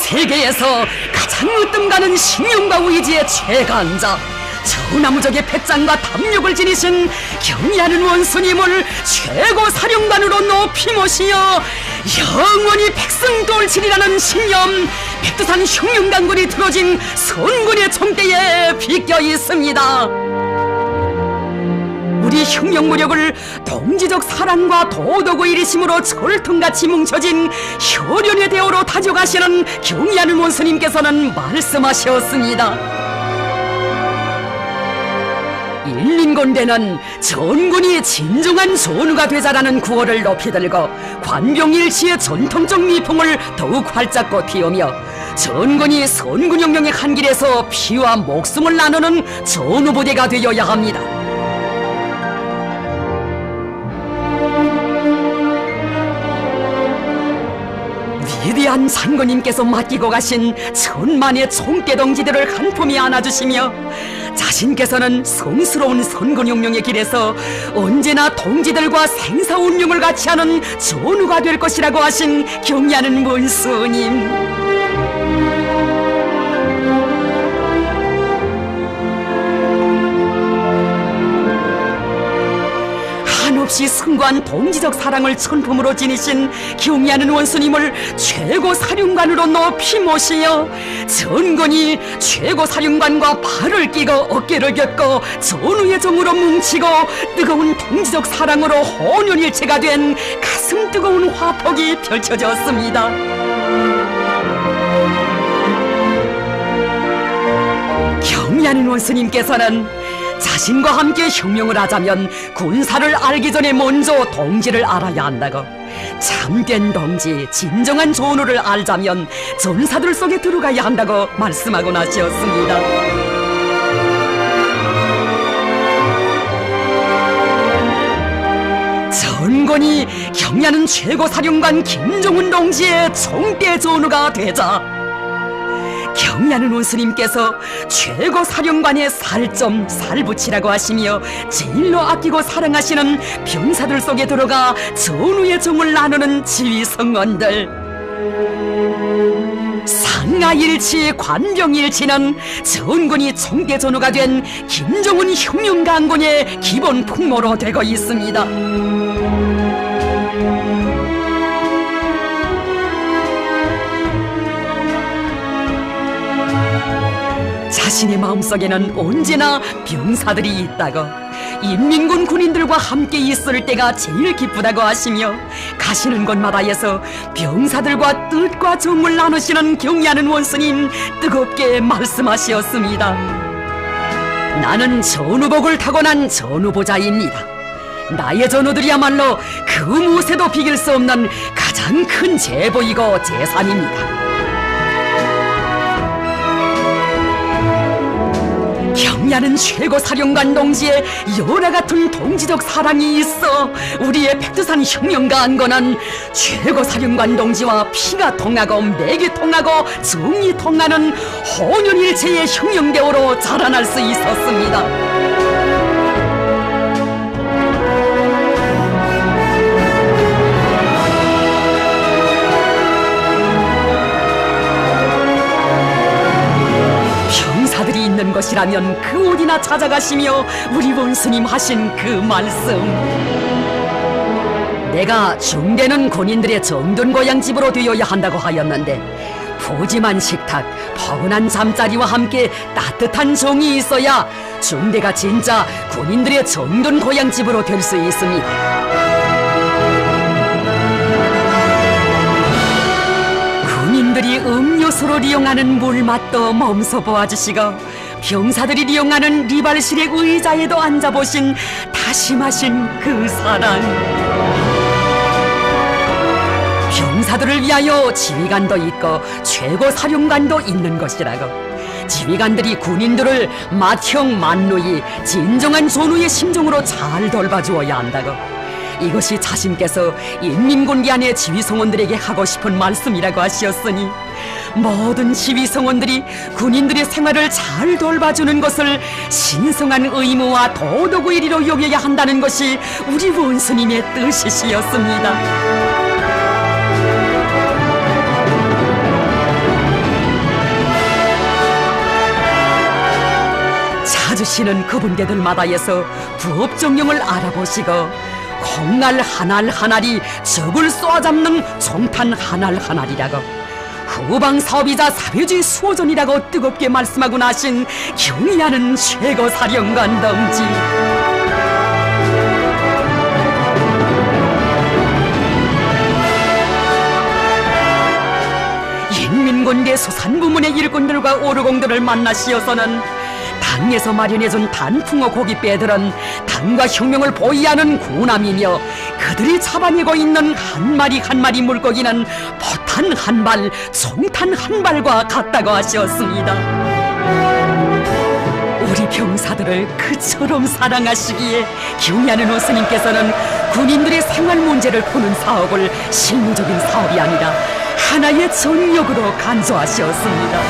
A: 세계에서 가장 으뜸가는 신용과 의지의 최강자, 천하무적의 패장과 담력을 지니신 경의하는 원수님을 최고 사령관으로 높이 모시어 영원히 백승돌칠이라는 신념, 백두산 흉룡강군이 틀어진 선군의 총대에 비껴 있습니다. 우리 흉룡무력을 동지적 사랑과 도덕의 일이심으로 철통같이 뭉쳐진 효련의 대오로 다져가시는 경의하는 원수님께서는 말씀하셨습니다. 일린곤대는 전군이 진정한 전우가 되자라는 구호를 높이 들고 관병일치의 전통적 미풍을 더욱 활짝 피우며 전군이 선군영령의 한 길에서 피와 목숨을 나누는 전우부대가 되어야 합니다. 위대한 상군님께서 맡기고 가신 천만의 총대동지들을 한 품에 안아주시며 자신께서는 성스러운 선군영령의 길에서 언제나 동지들과 생사운명을 같이 하는 전우가 될 것이라고 하신 경의하는 원수님, 한없이 숭고한 동지적 사랑을 천품으로 지니신 경의하는 원수님을 최고 사령관으로 높이 모시어 전군이 최고 사령관과 발을 끼고 어깨를 겹고 전우의 정으로 뭉치고 뜨거운 동지적 사랑으로 혼연일체가 된 가슴 뜨거운 화폭이 펼쳐졌습니다. 경의하는 원수님께서는 자신과 함께 혁명을 하자면 군사를 알기 전에 먼저 동지를 알아야 한다고, 참된 동지, 진정한 전우를 알자면 전사들 속에 들어가야 한다고 말씀하고 나셨습니다. 전군이 경의하는 최고사령관 김종훈 동지의 총대 전우가 되자 경의하는 원수님께서 최고사령관의 살점 살붙이라고 하시며 제일로 아끼고 사랑하시는 병사들 속에 들어가 전우의 정을 나누는 지휘성원들, 상하일치 관병일치는 전군이 총대전우가 된 김종훈 흉룡강군의 기본 풍모로 되고 있습니다. 자신의 마음속에는 언제나 병사들이 있다고, 인민군 군인들과 함께 있을 때가 제일 기쁘다고 하시며 가시는 곳마다에서 병사들과 뜻과 정을 나누시는 경의하는 원수님 뜨겁게 말씀하셨습니다. 나는 전우복을 타고난 전우보자입니다. 나의 전우들이야말로 그 무엇에도 비길 수 없는 가장 큰 제보이고 재산입니다. 경의하는 최고사령관 동지의 여러 같은 동지적 사랑이 있어 우리의 백두산 혁명가안고는 최고사령관 동지와 피가 통하고 맥이 통하고 정이 통하는 혼연일체의 혁명대오로 자라날 수 있었습니다. 병사들이 있는 것이라면 그 어디나 찾아가시며 우리 원수님 하신 그 말씀, 내가 중대는 군인들의 정든 고향집으로 되어야 한다고 하였는데 푸짐한 식탁, 포근한 잠자리와 함께 따뜻한 정이 있어야 중대가 진짜 군인들의 정든 고향집으로 될 수 있습니다. 군인들이 음료수로 이용하는 물맛도 몸소 보아주시고 병사들이 이용하는 리발실의 의자에도 앉아보신 다심하신 그 사랑, 병사들을 위하여 지휘관도 있고 최고사령관도 있는 것이라고, 지휘관들이 군인들을 맏형 맏누이 진정한 전우의 심정으로 잘 돌봐주어야 한다고, 이것이 자신께서 인민군기 안의 지휘성원들에게 하고 싶은 말씀이라고 하시었으니 모든 지휘성원들이 군인들의 생활을 잘 돌봐주는 것을 신성한 의무와 도덕의 일이로 여겨야 한다는 것이 우리 원수님의 뜻이시였습니다. 찾으시는 그분들마다에서 부업정령을 알아보시고 콩날 한알 한알이 적을 쏘아잡는 총탄 한알 한알이라고, 후방사업이자 사회주의 수호전이라고 뜨겁게 말씀하고 나신 경의하는 최고사령관 동지. 인민군대 수산부문의 일꾼들과 오르공들을 만나시어서는 당에서 마련해준 단풍어 고깃배들은 당과 혁명을 보위하는 군함이며, 그들이 잡아내고 있는 한 마리 한 마리 물고기는 포탄 한 발, 총탄 한 발과 같다고 하셨습니다. 우리 병사들을 그처럼 사랑하시기에 경의하는 원수님께서는 군인들의 생활 문제를 푸는 사업을 실무적인 사업이 아니라 하나의 전력으로 간주하셨습니다.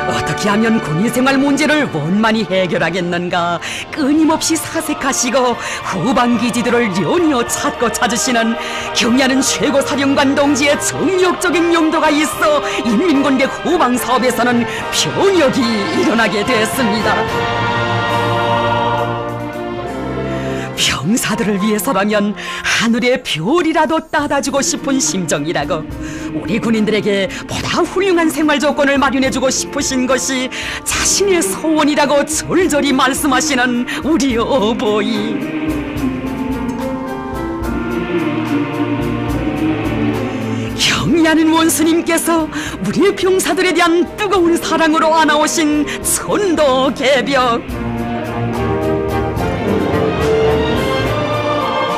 A: 어떻게 하면 군인생활 문제를 원만히 해결하겠는가 끊임없이 사색하시고 후방기지들을 연이어 찾고 찾으시는 경의하는 최고사령관 동지의 정력적인 용도가 있어 인민군대 후방사업에서는 변혁이 일어나게 됐습니다. 병사들을 위해서라면 하늘의 별이라도 따다주고 싶은 심정이라고, 우리 군인들에게 보다 훌륭한 생활 조건을 마련해주고 싶으신 것이 자신의 소원이라고 절절히 말씀하시는 우리 어버이. 경의하는 원수님께서 우리 병사들에 대한 뜨거운 사랑으로 안아오신 천도개벽,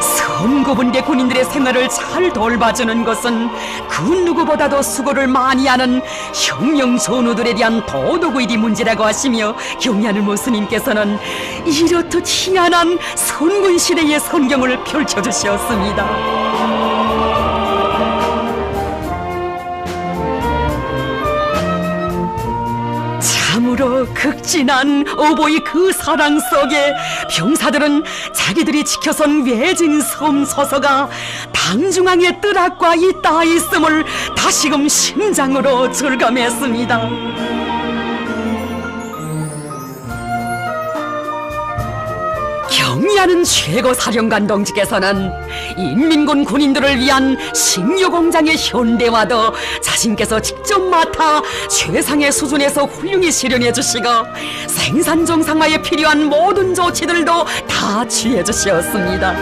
A: 선거분대 군인들의 생활을 잘 돌봐주는 것은 그 누구보다도 수고를 많이 하는 혁명 전우들에 대한 도덕의리 문제라고 하시며, 경의하는 모스님께서는 이렇듯 희한한 선군시대의 성경을 펼쳐주셨습니다. 참으로 극진한 어버이 그 사랑 속에 병사들은 자기들이 지켜선 외진 섬 서서가 당중앙의 뜨락과 있다 있음을 다시금 심장으로 절감했습니다. 경의하는 최고사령관 동지께서는 인민군 군인들을 위한 식료공장의 현대화도 자신께서 직접 맡아 최상의 수준에서 훌륭히 실현해 주시고, 생산 정상화에 필요한 모든 조치들도 다 취해 주셨습니다.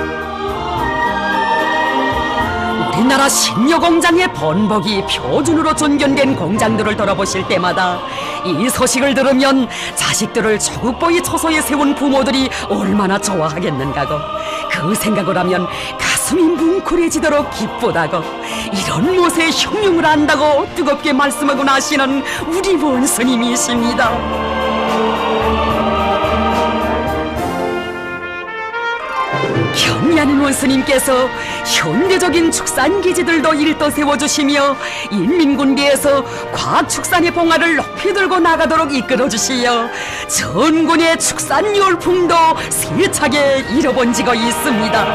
A: 우리나라 식료공장의 번복이 표준으로 존경된 공장들을 돌아보실 때마다 이 소식을 들으면 자식들을 조국보위 초소에 세운 부모들이 얼마나 좋아하겠는가고, 그 생각을 하면 가슴이 뭉클해지도록 기쁘다고, 이런 못에 혁명을 한다고 뜨겁게 말씀하고 나시는 우리 원수님이십니다. 경의하는 원수님께서 현대적인 축산기지들도 일도 세워주시며 인민군대에서 과학축산의 봉화를 높이 들고 나가도록 이끌어주시어 전군의 축산 열풍도 세차게 이뤄본 지가 있습니다.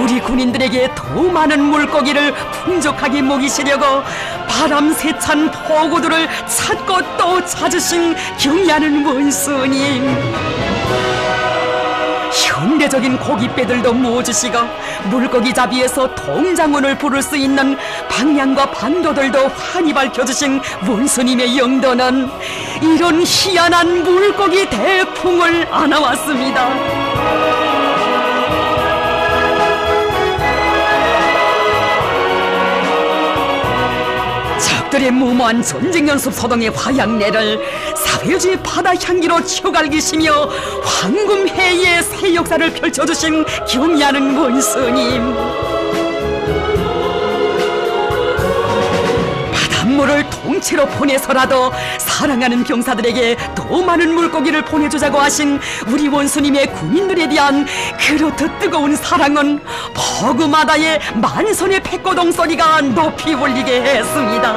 A: 우리 군인들에게 더 많은 물고기를 풍족하게 먹이시려고 바람 세찬 포구들을 찾고 또 찾으신 경의하는 원수님, 현대적인 고깃배들도 모으시고 물고기 잡이에서 통장원을 부를 수 있는 방향과 반도들도 환히 밝혀주신 원수님의 영도는 이런 희한한 물고기 대풍을 안아왔습니다. 적들의 무모한 전쟁연습 소동의 화양내를 사회주의 바다 향기로 치어갈기시며 황금해의 새 역사를 펼쳐주신 경의하는 원수님, 바닷물을 통째로 보내서라도 사랑하는 병사들에게 더 많은 물고기를 보내주자고 하신 우리 원수님의 군인들에 대한 그렇듯 뜨거운 사랑은 버그마다의 만선의 백고동 소리가 높이 울리게 했습니다.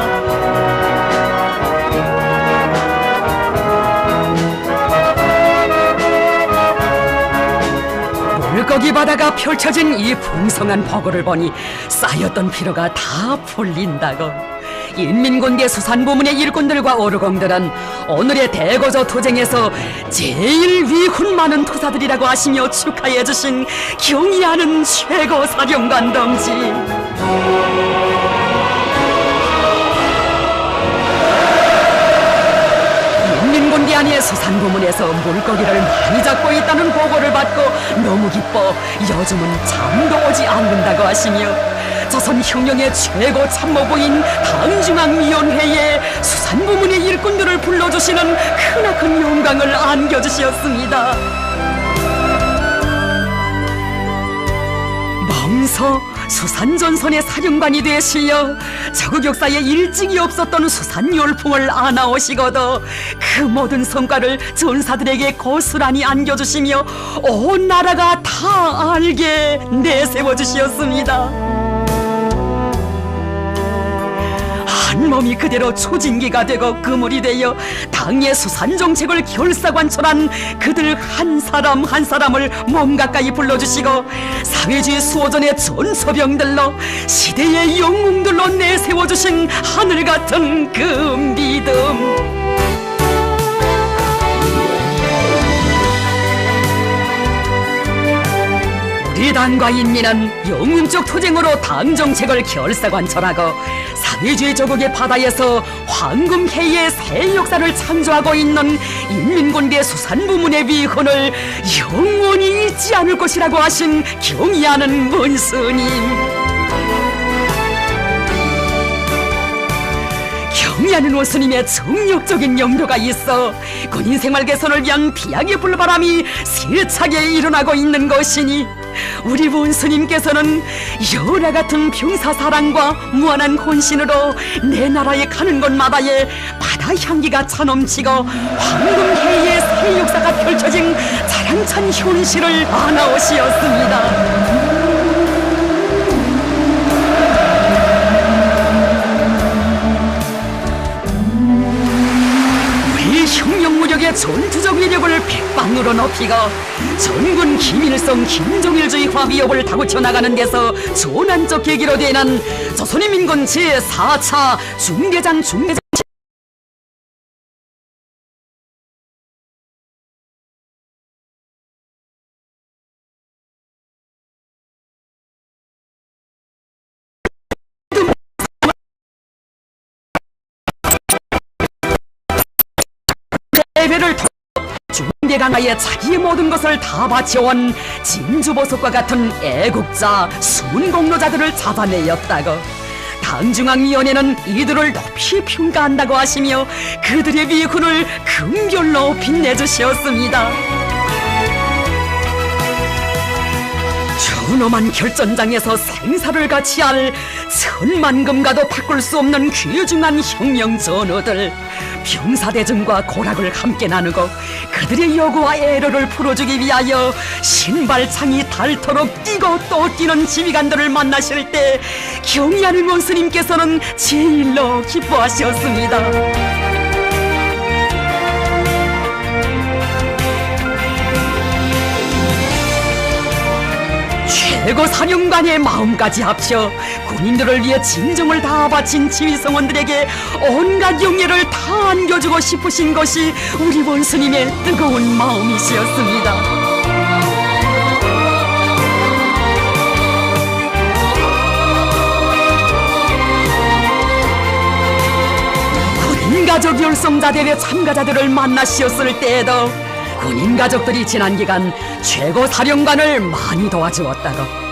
A: 물고기 바다가 펼쳐진 이 풍성한 보고를 보니 쌓였던 피로가 다 풀린다고. 인민군대 수산부문의 일꾼들과 오르공들은 오늘의 대거저 투쟁에서 제일 위훈 많은 투사들이라고 하시며 축하해 주신 경의하는 최고 사령관 동지. 인민군대 안의 수산부문에서 물고기를 많이 잡고 있다는 보고를 받고 너무 기뻐 요즘은 잠도 오지 않는다고 하시며 조선 혁명의 최고 참모부인 당중앙위원회에 수산부문의 일꾼들을 불러주시는 크나큰 영광을 안겨주셨습니다. 멍서 수산전선의 사령관이 되시어 저국 역사에 일찍이 없었던 수산 열풍을 안아오시거더 그 모든 성과를 전사들에게 고스란히 안겨주시며 온 나라가 다 알게 내세워주시었습니다. 한 몸이 그대로 초진기가 되고 그물이 되어 당의 수산정책을 결사관철한 그들 한 사람 한 사람을 몸 가까이 불러주시고 사회주의 수호전의 전소병들로 시대의 영웅들로 내세워주신 하늘같은 그 믿음. 우리 당과 인민은 영웅적 투쟁으로 당정책을 결사관철하고 사회주의 조국의 바다에서 황금해의 새 역사를 창조하고 있는 인민군대 수산부문의 위훈을 영원히 잊지 않을 것이라고 하신 경의하는 원스님. 경의하는 원스님의 정력적인 영도가 있어 군인 생활 개선을 위한 비약의 불바람이 세차게 일어나고 있는 것이니 우리 원스님께서는 여라 같은 병사 사랑과 무한한 혼신으로 내 나라에 가는 곳마다에 바다 향기가 차넘치고 황금해의 새 역사가 펼쳐진 자랑찬 현실을 안아오시었습니다. 혁명무력의 전투적 위력을 백방으로 높이고 전군 김일성 김정일주의화 위협을 다구쳐 나가는 데서 전환적 계기로 되는 조선인민군 제4차 중대장 대회를 중대강하에 자기의 모든 것을 다 바쳐온 진주보석과 같은 애국자 순공로자들을 잡아내었다고. 당중앙위원회는 이들을 높이 평가한다고 하시며 그들의 위훈을 금별로 빛내주셨습니다. 준엄한 결전장에서 생사를 같이 할 천만금과도 바꿀 수 없는 귀중한 혁명 전우들, 병사대전과 고락을 함께 나누고 그들의 요구와 애로를 풀어주기 위하여 신발창이 닳도록 뛰고 또 뛰는 지휘관들을 만나실 때 경의하는 원스님께서는 제일로 기뻐하셨습니다. 최고 사령관의 마음까지 합쳐 군인들을 위해 진정을 다 바친 지휘성원들에게 온갖 용예를 다 안겨주고 싶으신 것이 우리 원스님의 뜨거운 마음이시었습니다. 군인가족 열성자 대회 참가자들을 만나시었을 때에도 군인 가족들이 지난 기간 최고 사령관을 많이 도와주었다고.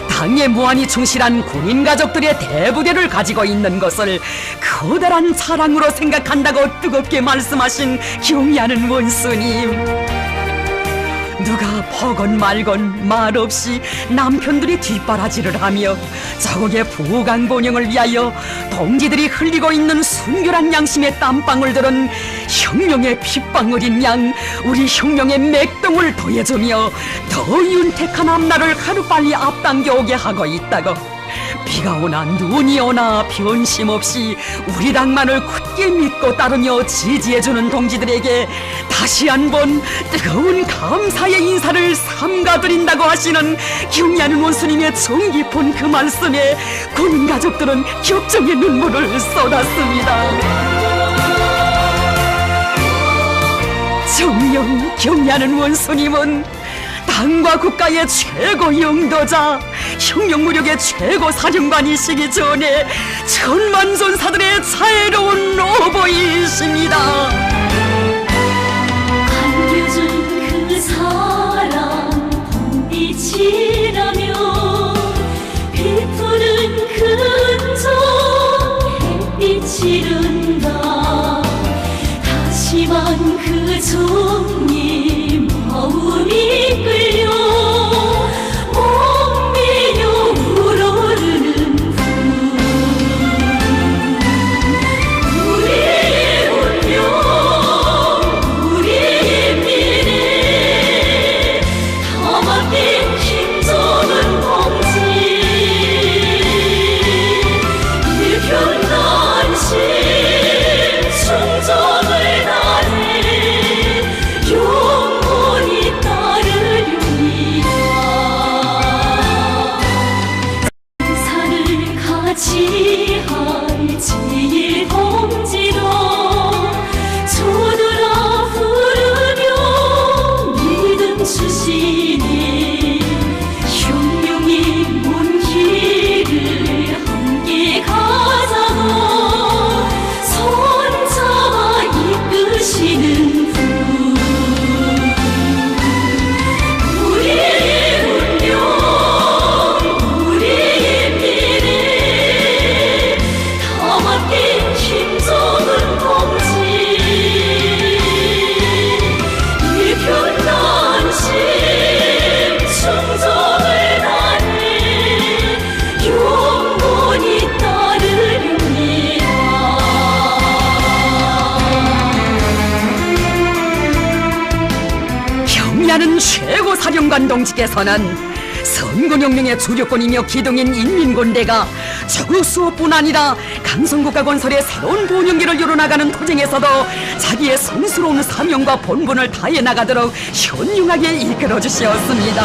A: 당에 무한히 충실한 군인 가족들의 대부대를 가지고 있는 것을 커다란 자랑으로 생각한다고 뜨겁게 말씀하신 경의하는 원스님. 누가 보건 말건 말없이 남편들이 뒷바라지를 하며 자국의 부강본영을 위하여 동지들이 흘리고 있는 순결한 양심의 땀방울들은 혁명의 핏방울인 양 우리 혁명의 맥동을 더해주며 더 윤택한 앞날을 하루빨리 앞당겨 오게 하고 있다고. 비가 오나 눈이 오나 변심없이 우리 당만을 굳게 믿고 따르며 지지해주는 동지들에게 다시 한번 뜨거운 감사의 인사를 삼가드린다고 하시는 경의하는 원수님의 정 깊은 그 말씀에 군인 가족들은 격정의 눈물을 쏟았습니다. 정녕 경의하는 원수님은 당과 국가의 최고 영도자, 혁명무력의 최고 사령관이시기 전에 천만 전사들의 자애로운 어버이이십니다.
B: 안겨준 그 사랑 봄빛이라며 비푸는 근정 햇빛이 이른다. 다시만 그 정이 마음이 끌려 몽매여 우러르는 분. 우리의 운명 우리의 미래 다 맡긴 김정은 동지. 일편단심 충정을 다해 영원히 따르렵니다. 산을 같이 할 제일 동지로 저들아 부르며 믿음 주시네. 혁명의 먼 길을 함께 가자고 손잡아 이끄시는 분. 우리의 운명 우리의 미래 다 맡긴 김정은 동지. 일편단심 충정을 다해 영원히 따르렵니다.
A: 경의하는 최고 사령관 동지께서는 선군혁명의 주력권이며 기둥인 인민군대가 적의 수호뿐 아니라 강성국가 건설의 새로운 본영기를 이뤄나가는 투쟁에서도 자기의 성스러운 사명과 본분을 다해 나가도록 현명하게 이끌어 주시었습니다.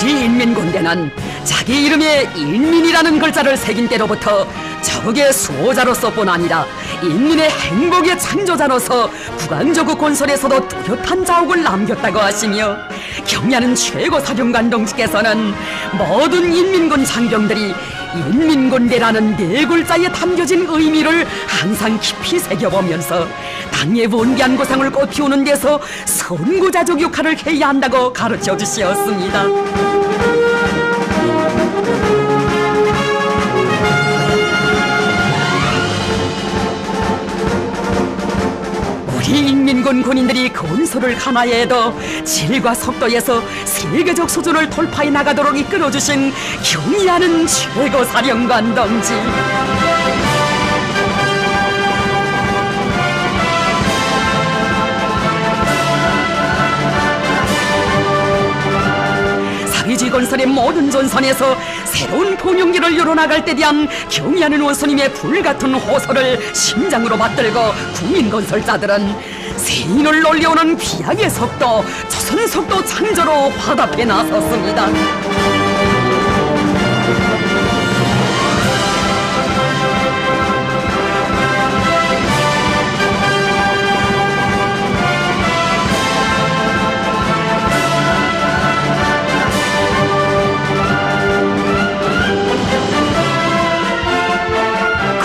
A: 우리 인민군대는 자기 이름에 인민이라는 글자를 새긴 때로부터 적의 수호자로서뿐 아니라 인민의 행복의 창조자로서 국왕조국 건설에서도 뚜렷한 자욱을 남겼다고 하시며 경의하는 최고 사령관 동지께서는 모든 인민군 장병들이 인민군대라는 네 글자에 담겨진 의미를 항상 깊이 새겨보면서 당의 원기한 고상을 꽃피우는 데서 선구자적 역할을 해야 한다고 가르쳐 주시었습니다. 우리 인민군 군인들이 건설을 하나에 해도 질과 속도에서 세계적 수준을 돌파해 나가도록 이끌어주신 경의하는 최고 사령관 동지. 사회주의 건설의 모든 전선에서 새로운 본영기를 이뤄나갈 때 대한 경의하는 원수님의 불같은 호소를 심장으로 받들고 국민건설자들은 세인을 놀려오는 비약의 속도, 조선 속도 창조로 화답해 나섰습니다.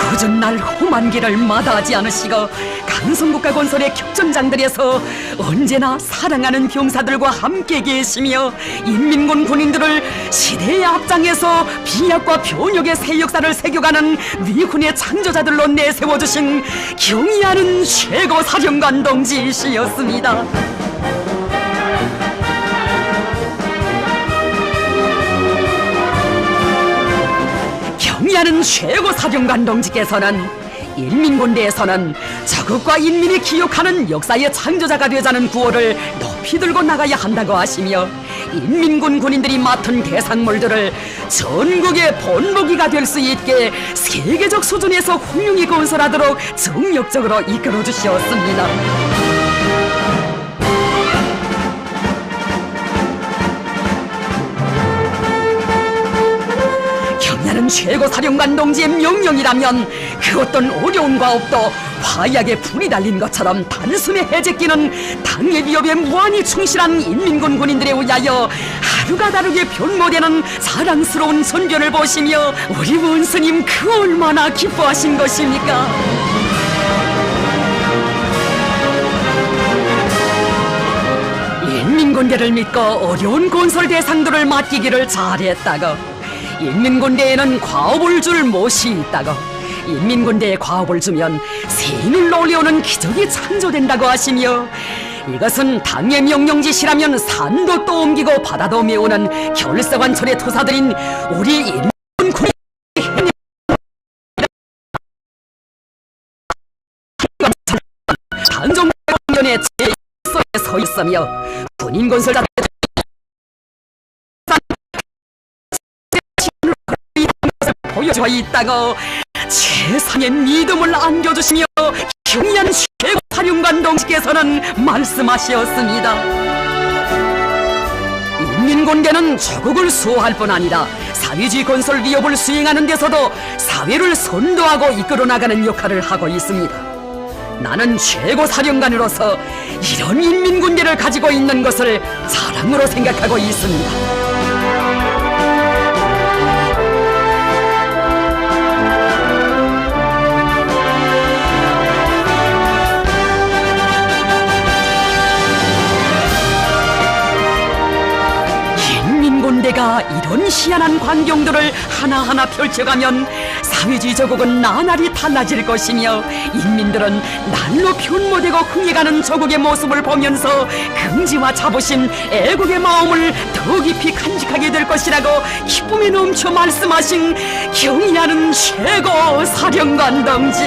A: 굳은 날 험한 길을 마다하지 않으시고 강성국가 건설의 격전장들에서 언제나 사랑하는 병사들과 함께 계시며 인민군 군인들을 시대의 앞장에서 비약과 변혁의 새 역사를 새겨가는 위훈의 창조자들로 내세워주신 경의하는 최고 사령관 동지이시였습니다. 경의하는 최고 사령관 동지께서는 인민군대에서는 자국과 인민이 기억하는 역사의 창조자가 되자는 구호를 높이 들고 나가야 한다고 하시며, 인민군 군인들이 맡은 대상물들을 전국의 본보기가 될 수 있게 세계적 수준에서 훌륭히 건설하도록 정력적으로 이끌어 주시었습니다. 경야는 최고사령관 동지의 명령이라면 그 어떤 어려움과 업도 화약에 불이 달린 것처럼 단숨에 해제끼는 당의 위협에 무한히 충실한 인민군 군인들에 의하여 하루가 다르게 변모되는 사랑스러운 전변을 보시며 우리 원스님 그 얼마나 기뻐하신 것입니까? 인민군대를 믿고 어려운 건설 대상들을 맡기기를 잘했다고, 인민군대에는 과업을 줄 못이 있다고, 인민군대에 과업을 주면 세인을 올려오는 기적이 창조된다고 하시며, 이것은 당의 명령지시라면 산도 또 옮기고 바다도 메우는 결석한철의 투사들인 우리 인민군 당정관련의 제1소에 서 있으며 군인 건설자 보여져 있다고 최상의 믿음을 안겨주시며 경의한 최고사령관 동지께서는 말씀하셨습니다. 인민군대는 조국을 수호할 뿐 아니라 사회주의 건설 위협을 수행하는 데서도 사회를 선도하고 이끌어 나가는 역할을 하고 있습니다. 나는 최고사령관으로서 이런 인민군대를 가지고 있는 것을 자랑으로 생각하고 있습니다. 군대가 이런 희한한 광경들을 하나하나 펼쳐가면 사회주의 조국은 나날이 달라질 것이며, 인민들은 날로 변모되고 흥해가는 조국의 모습을 보면서 긍지와 자부심, 애국의 마음을 더 깊이 간직하게 될 것이라고 기쁨에 넘쳐 말씀하신 경의하는 최고 사령관 동지.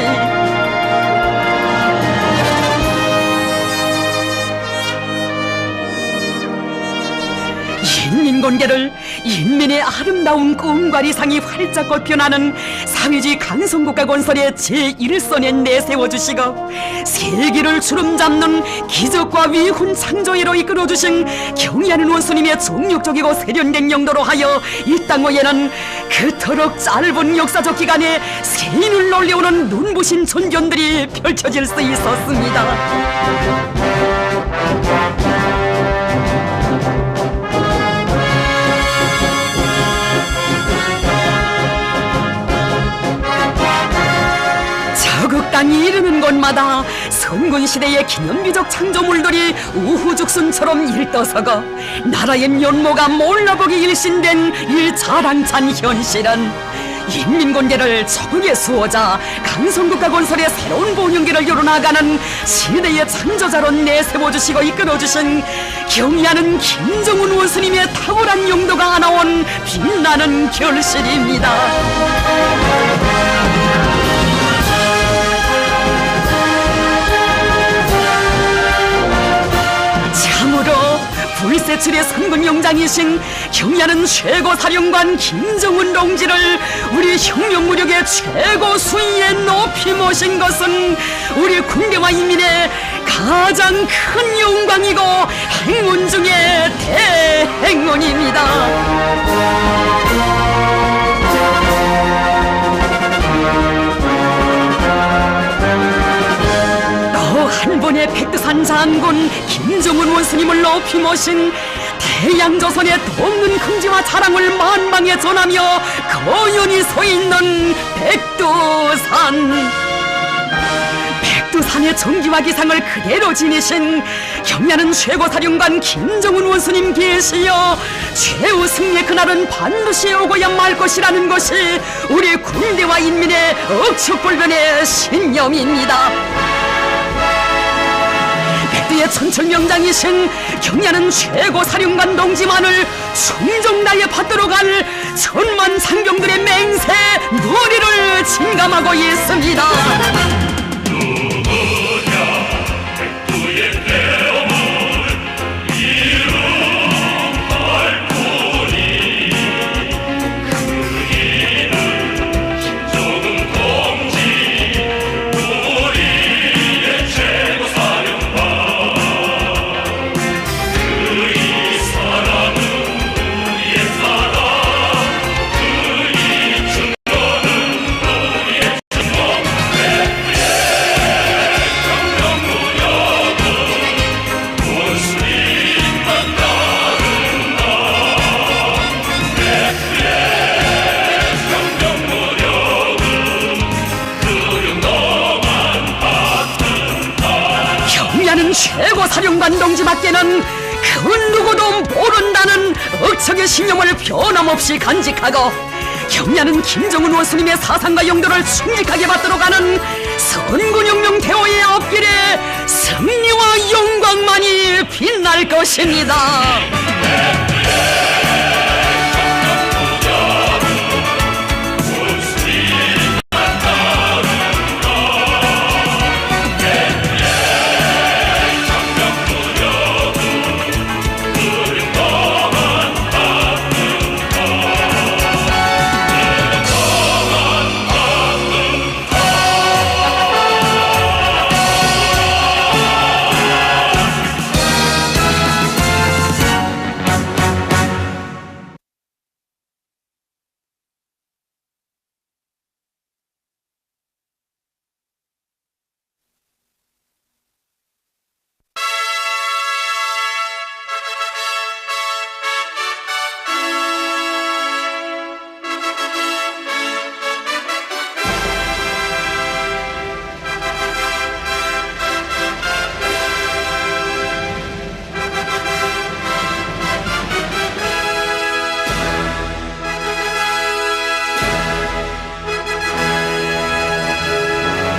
A: 인민군대를 인민의 아름다운 꿈과 이상이 활짝 꽃펴나는 사회주의 강성국가 건설의 제1선에 내세워주시고, 세계를 주름잡는 기적과 위훈 창조회로 이끌어주신 경의하는 원수님의 정력적이고 세련된 영도로 하여 이 땅 위에는 그토록 짧은 역사적 기간에 세인을 놀려오는 눈부신 전견들이 펼쳐질 수 있었습니다. 땅이 이르는 곳마다 선군시대의 기념비적 창조물들이 우후죽순처럼 일떠서고, 나라의 면모가 몰라보기 일신된 이 자랑찬 현실은 인민군대를 조국의 수호자 강성국가 건설의 새로운 본영기를 열어나가는 시대의 창조자로 내세워주시고 이끌어주신 경의하는 김정은 원수님의 탁월한 용도가 안아온 빛나는 결실입니다. 참으로 불세출의 선군용장이신 경의하는 최고사령관 김정은 동지를 우리 혁명무력의 최고 수위에 높이 모신 것은 우리 군대와 인민의 가장 큰 영광이고 행운 중의 대행운입니다. 한 번의 백두산 장군 김정은 원수님을 높이 모신 대양조선의 돕는 긍지와 자랑을 만방에 전하며 거연히 서있는 백두산. 백두산의 정기와 기상을 그대로 지니신 경야는 최고사령관 김정은 원수님 계시여 최후 승리의 그날은 반드시 오고야 말 것이라는 것이 우리 군대와 인민의 억측불변의 신념입니다. 우리의 천철명장이신 경야는 최고 사령관 동지만을 충정 다해 받도록 할 천만 상병들의 맹세 노래를 진감하고 있습니다. 최고 사령관 동지밖에는 그 누구도 모른다는 억척의 신념을 변함없이 간직하고 경야는 김정은 원수님의 사상과 용도를 충직하게 받도록 하는 선군혁명 대오의 앞길에 승리와 영광만이 빛날 것입니다.